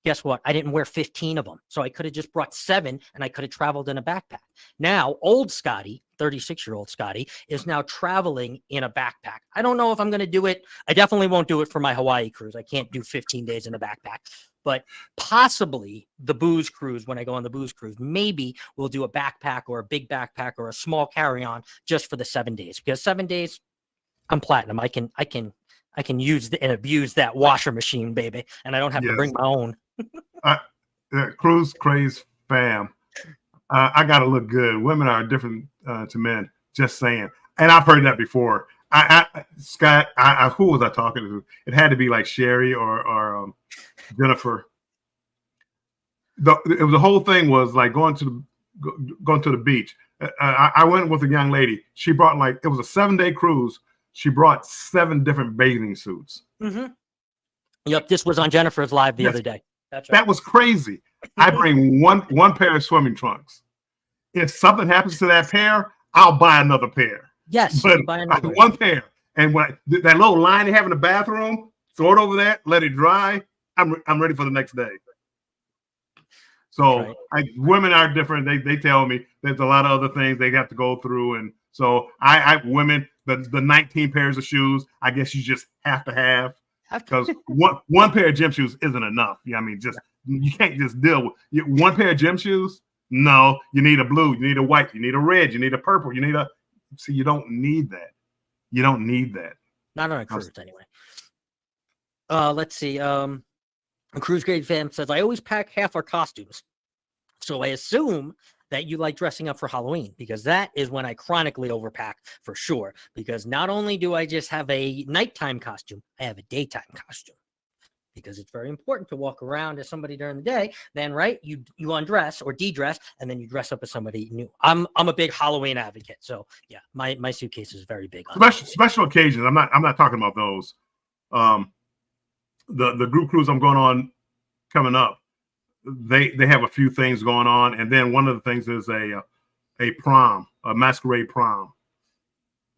D: Guess what? I didn't wear 15 of them, so I could have just brought 7, and I could have traveled in a backpack. Now, old Scotty, 36-year-old Scotty, is now traveling in a backpack. I don't know if I'm going to do it. I definitely won't do it for my Hawaii cruise. I can't do 15 days in a backpack. but possibly the booze cruise, when I go on the booze cruise, maybe we'll do a backpack or a big backpack or a small carry-on just for the 7 days, because 7 days I'm platinum. I can use and abuse that washer machine, baby, and I don't have to bring my own.
C: Cruise craze fam. I gotta look good. Women are different to men. Just saying. And I've heard that before. Scott, who was I talking to? It had to be like Sherry or Jennifer. The whole thing was like going to the beach. I went with a young lady. She brought it was a 7-day cruise. She brought 7 different bathing suits.
D: Mm-hmm. Yep, this was on Jennifer's live the other day. That's right.
C: That was crazy. I bring one pair of swimming trunks. If something happens to that pair, I'll buy another pair.
D: Yes,
C: but one pair. And when that little line they have in the bathroom, throw it over there, let it dry. I'm ready for the next day. So women are different. They tell me there's a lot of other things they have to go through, and so women the 19 pairs of shoes. I guess you just have to have, because one pair of gym shoes isn't enough. Yeah, I mean, you can't just deal with one pair of gym shoes. No, you need a blue, you need a white, you need a red, you need a purple, you need a. See, you don't need that. You don't need that.
D: Not on a cruise anyway. Let's see. A cruise grade fan says, I always pack half our costumes. So I assume that you like dressing up for Halloween, because that is when I chronically overpack for sure. Because not only do I just have a nighttime costume, I have a daytime costume. Because it's very important to walk around as somebody during the day. Then, right, you undress or de-dress, and then you dress up as somebody new. I'm a big Halloween advocate, so yeah, my suitcase is very big.
C: Special occasions. I'm not talking about those. The group cruise I'm going on coming up, they have a few things going on, and then one of the things is a prom, a masquerade prom.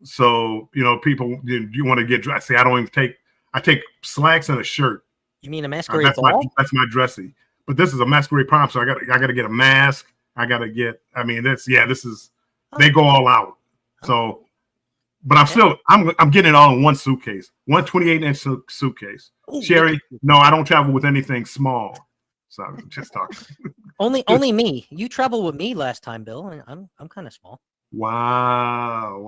C: So people, you want to get dressed. See, I take slacks and a shirt.
D: You mean a masquerade ball?
C: That's my dressy. But this is a masquerade prom, so I got to get a mask. I got to get. I mean, this is. They go all out. So, but I'm getting it all in one suitcase, 128-inch suitcase. Ooh, Sherry, no, I don't travel with anything small. So I'm just talking.
D: only me. You traveled with me last time, Bill, and I'm kind of small.
C: Wow.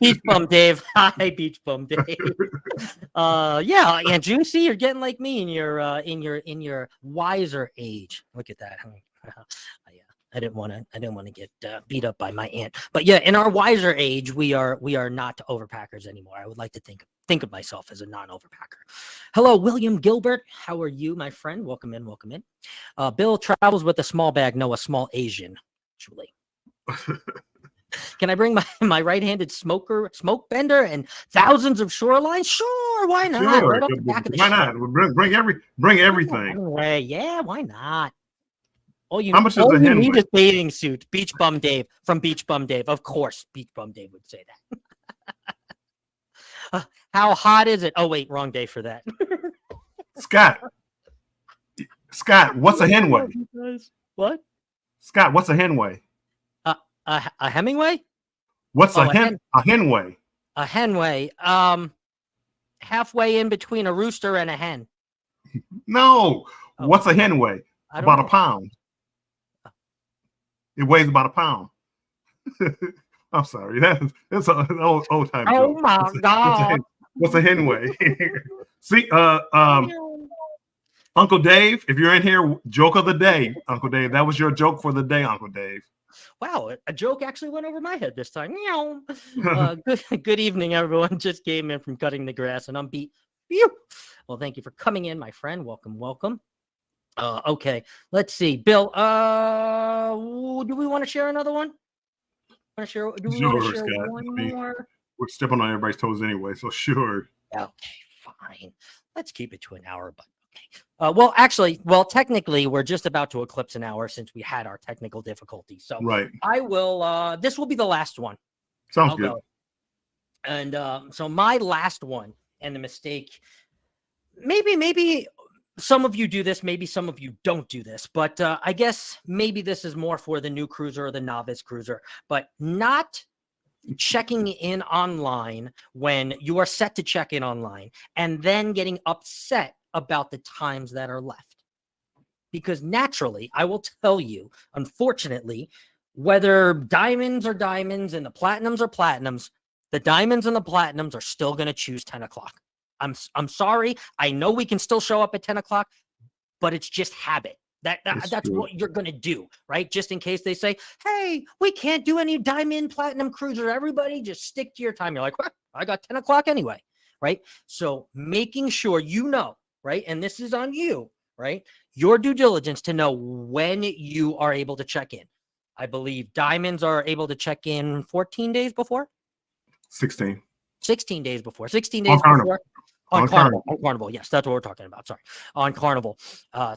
D: Beach bum Dave. Hi, beach bum Dave. Yeah, and Juicy, you're getting like me in your wiser age. Look at that. I didn't want to get beat up by my aunt. But yeah, in our wiser age, we are not overpackers anymore. I would like to think of myself as a non-overpacker. Hello, William Gilbert. How are you, my friend? Welcome in. Bill travels with a small bag. No, a small Asian, actually. Can I bring my right-handed smoke bender and thousands of shorelines? Sure, why not?
C: Sure.
D: Right off the back of the
C: why not? Bring everything.
D: Anyway, yeah, why not? All you need is bathing suit. Beach Bum Dave from Beach Bum Dave. Of course, Beach Bum Dave would say that. How hot is it? Oh, wait, wrong day for that.
C: Scott, what's a Henway?
D: What?
C: Scott, what's a Henway?
D: A Hemingway?
C: What's a Henway?
D: A Henway. Halfway in between a rooster and a hen.
C: No. Oh. What's a Henway? About a pound. It weighs about a pound. I'm sorry. That's an old time.
D: Oh
C: joke.
D: My God.
C: What's a Henway? See, Uncle Dave, if you're in here, joke of the day, Uncle Dave. That was your joke for the day, Uncle Dave.
D: Wow, a joke actually went over my head this time. Good evening, everyone. Just came in from cutting the grass, and I'm beat. Phew. Well, thank you for coming in, my friend. Welcome. Okay, let's see. Bill, do we want to share another one? Want to share? Do we want to share
C: Scott.
D: one more?
C: We're stepping on everybody's toes anyway, so sure.
D: Okay, fine. Let's keep it to an hour, but technically, we're just about to eclipse an hour since we had our technical difficulties. So
C: right.
D: I will. This will be the last one.
C: Sounds good.
D: And so my last one, and the mistake. Maybe some of you do this. Maybe some of you don't do this. But I guess maybe this is more for the new cruiser or the novice cruiser. But not checking in online when you are set to check in online, and then getting upset about the times that are left. Because naturally, I will tell you, unfortunately, whether diamonds are diamonds and the platinums are platinums, the diamonds and the platinums are still going to choose 10 o'clock. I'm sorry. I know we can still show up at 10 o'clock, but it's just habit. That's
C: true.
D: what you're going to do, right? Just in case they say, hey, we can't do any diamond platinum cruiser. Everybody just stick to your time. You're like, well, I got 10 o'clock anyway, right? So making sure you know, right? And this is on you, right? Your due diligence to know when you are able to check in. I believe diamonds are able to check in 14 days before.
C: 16
D: days before. 16
C: on
D: days
C: Carnival.
D: before. On Carnival. Yes, that's what we're talking about. Sorry. On Carnival.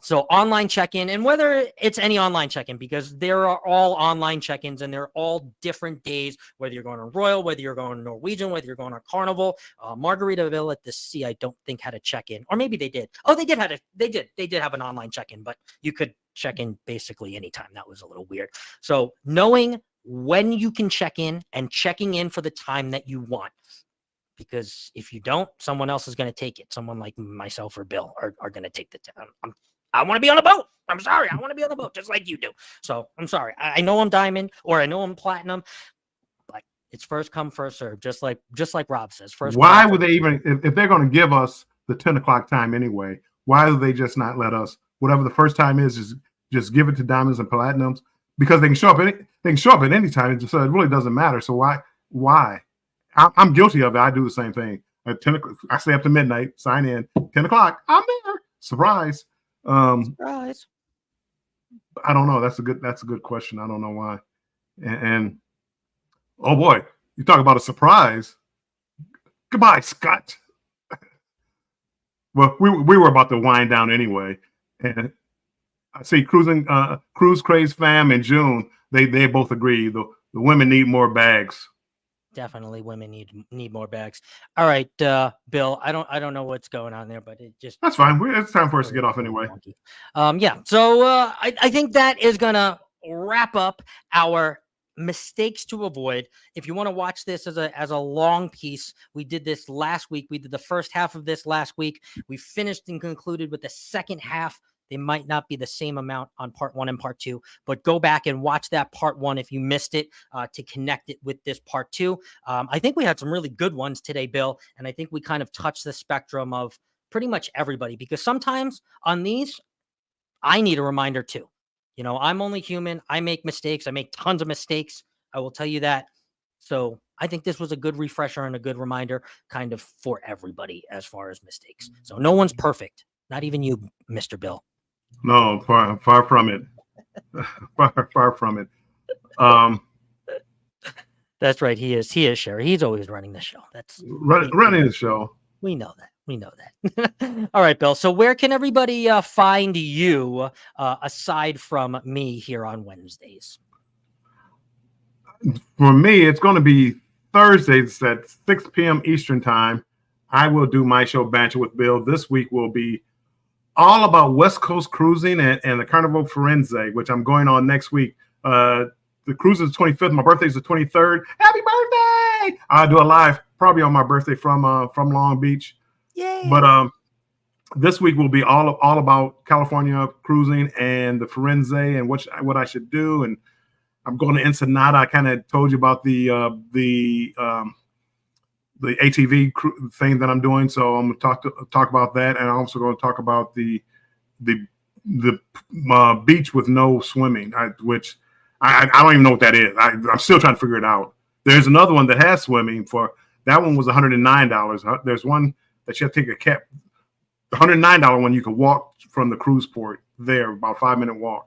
D: So online check-in, and whether it's any online check-in, because there are all online check-ins and they're all different days, whether you're going on Royal, whether you're going to Norwegian, whether you're going on Carnival. Margaritaville at the Sea, I don't think had a check-in, or maybe they did. Oh, they did have an online check-in, but you could check in basically anytime. That was a little weird. So knowing when you can check in and checking in for the time that you want. Because if you don't, someone else is going to take it. Someone like myself or Bill are going to take the time. I want to be on a boat. I'm sorry. I want to be on the boat just like you do. So I'm sorry. I know I'm diamond or I know I'm platinum, but it's first come, first serve. Just like Rob says.
C: Why would they even, if they're going to give us the 10 o'clock time anyway, why do they just not let us, whatever the first time is just give it to diamonds and platinums? Because they can show up at any time, so it really doesn't matter. So why? I'm guilty of it. I do the same thing. At 10 o'clock, I stay up to midnight, sign in. 10 o'clock, I'm there. Surprise.
D: Surprise.
C: I don't know. That's a good question. I don't know why. And oh boy, you talk about a surprise. Goodbye, Scott. Well, we were about to wind down anyway, and I see Cruise Craze fam in June. They both agree the women need more bags.
D: Definitely, women need more bags. All right, Bill. I don't know what's going on there, but
C: that's fine. It's time for us to get off anyway.
D: Yeah. So I think that is gonna wrap up our mistakes to avoid. If you want to watch this as a long piece, we did this last week. We did the first half of this last week. We finished and concluded with the second half. They might not be the same amount on part 1 and part 2, but go back and watch that part 1 if you missed it to connect it with this part 2. I think we had some really good ones today, Bill, and I think we kind of touched the spectrum of pretty much everybody, because sometimes on these, I need a reminder too. You know, I'm only human. I make mistakes. I make tons of mistakes. I will tell you that. So I think this was a good refresher and a good reminder kind of for everybody as far as mistakes. So no one's perfect. Not even you, Mr. Bill.
C: No, far from it. far from it.
D: That's right. He is Sherry. He's always running the show. That's
C: running the show.
D: We know that. All right, Bill. So where can everybody find you aside from me here on Wednesdays?
C: For me, it's going to be Thursdays at 6 p.m. Eastern time. I will do my show Banter with Bill. This week will be all about West Coast cruising and the Carnival Firenze, which I'm going on next week. The cruise is the 25th. My birthday is the 23rd. Happy birthday! I'll do a live probably on my birthday from Long Beach.
D: Yay!
C: But this week will be all about California cruising and the Firenze and what I should do. And I'm going to Ensenada. I kind of told you about the ATV thing that I'm doing, so I'm going to talk about that, and I'm also going to talk about the beach with no swimming, which I don't even know what that is. I'm still trying to figure it out. There's another one that has swimming. For that one was $109. There's one that you have to take a cab. The $109 one you can walk from the cruise port there, about a 5-minute walk.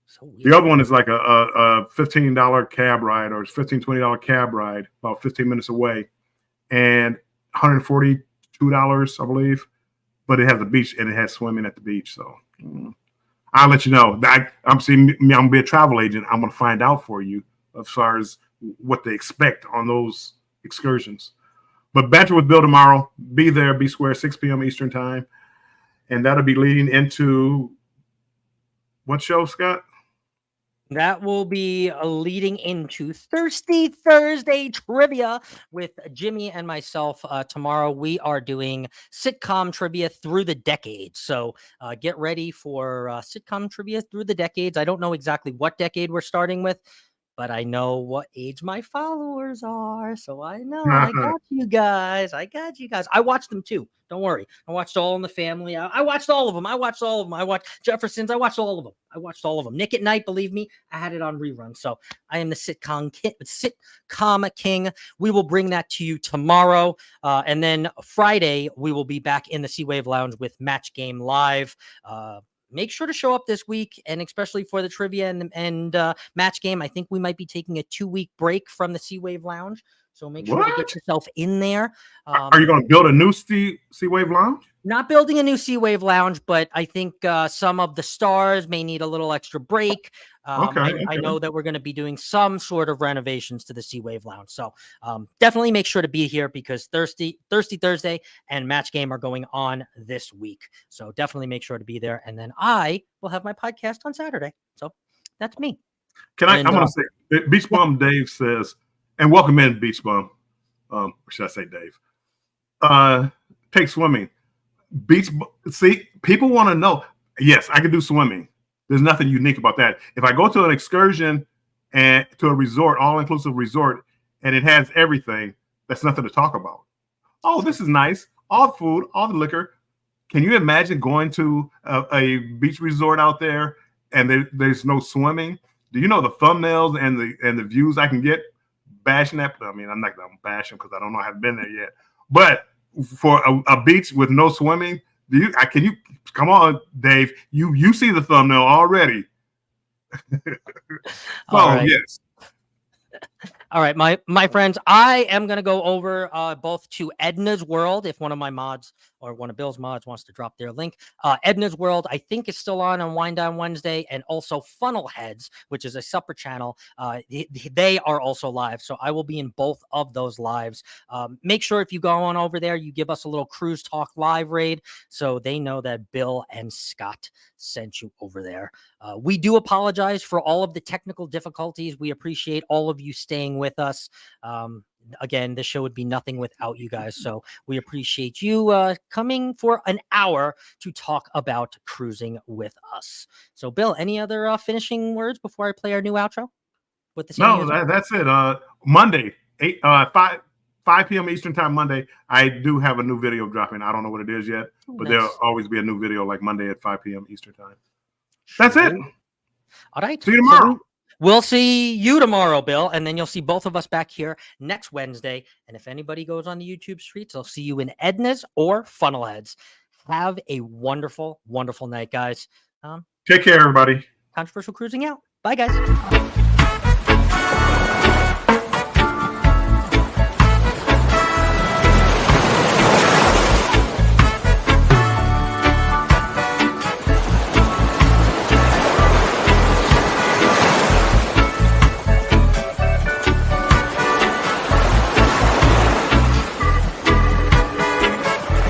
C: So the other one is like a $15 cab ride, or $15-$20 cab ride, about 15 minutes away, and $142, I believe. But it has a beach and it has swimming at the beach. So I'll let you know. I'm gonna be a travel agent. I'm gonna find out for you as far as what they expect on those excursions. But Banter with Bill tomorrow. Be there, be square, 6 p.m. Eastern time, and that'll be leading into what show, Scott?
D: That will be leading into Thirsty Thursday trivia with Jimmy and myself. Tomorrow, we are doing sitcom trivia through the decades. So get ready for sitcom trivia through the decades. I don't know exactly what decade we're starting with, but I know what age my followers are. So I know I got you guys. I got you guys. I watched them too. Don't worry. I watched All in the Family. I watched all of them. I watched Jeffersons. I watched all of them. I watched all of them. Nick at Night, believe me, I had it on rerun. So I am the sitcom king. We will bring that to you tomorrow. And then Friday, we will be back in the C-Wave Lounge with Match Game Live. Make sure to show up this week, and especially for the trivia and match game. I think we might be taking a 2-week break from the C-Wave Lounge, so make sure to get yourself in there.
C: Are you going to build a new C-Wave Lounge?
D: Not building a new C-Wave Lounge, but I think some of the stars may need a little extra break. I know that we're going to be doing some sort of renovations to the C-Wave Lounge. So definitely make sure to be here, because Thirsty Thursday and Match Game are going on this week. So definitely make sure to be there. And then I will have my podcast on Saturday. So that's me.
C: I'm going to say, Beach Bum Dave says, and welcome in, Beach Bum. Or should I say Dave? Take swimming. See, people want to know. Yes, I can do swimming. There's nothing unique about that. If I go to an excursion and to a resort, all-inclusive resort, and it has everything, that's nothing to talk about. Oh, this is nice. All the food, all the liquor. Can you imagine going to a beach resort out there and there's no swimming? Do you know the thumbnails and the views I can get bashing that? I mean, I'm not going to bash them because I don't know I haven't been there yet. But for a beach with no swimming, can you come on, Dave? You see the thumbnail already.
D: Right.
C: Yes.
D: All right, my friends, I am going to go over both to Edna's World, if one of my mods or one of Bill's mods wants to drop their link. Edna's World, I think, is still on Wind Down Wednesday, and also Funnel Heads, which is a separate channel. They are also live, so I will be in both of those lives. Make sure if you go on over there, you give us a little Cruise Talk live raid, so they know that Bill and Scott sent you over there. We do apologize for all of the technical difficulties. We appreciate all of you staying with us. Again, this show would be nothing without you guys. So we appreciate you coming for an hour to talk about cruising with us. So, Bill, any other finishing words before I play our new outro? With the
C: that's it. Monday, 5 p.m. Eastern time Monday, I do have a new video dropping. I don't know what it is yet, but there'll always be a new video like Monday at 5 p.m. Eastern time. That's it.
D: All right.
C: See you tomorrow.
D: We'll see you tomorrow, Bill, and then you'll see both of us back here next Wednesday. And if anybody goes on the YouTube streets, I'll see you in Edna's or Funnelheads. Have a wonderful, wonderful night, guys.
C: Take care, everybody.
D: Controversial Cruising out. Bye, guys.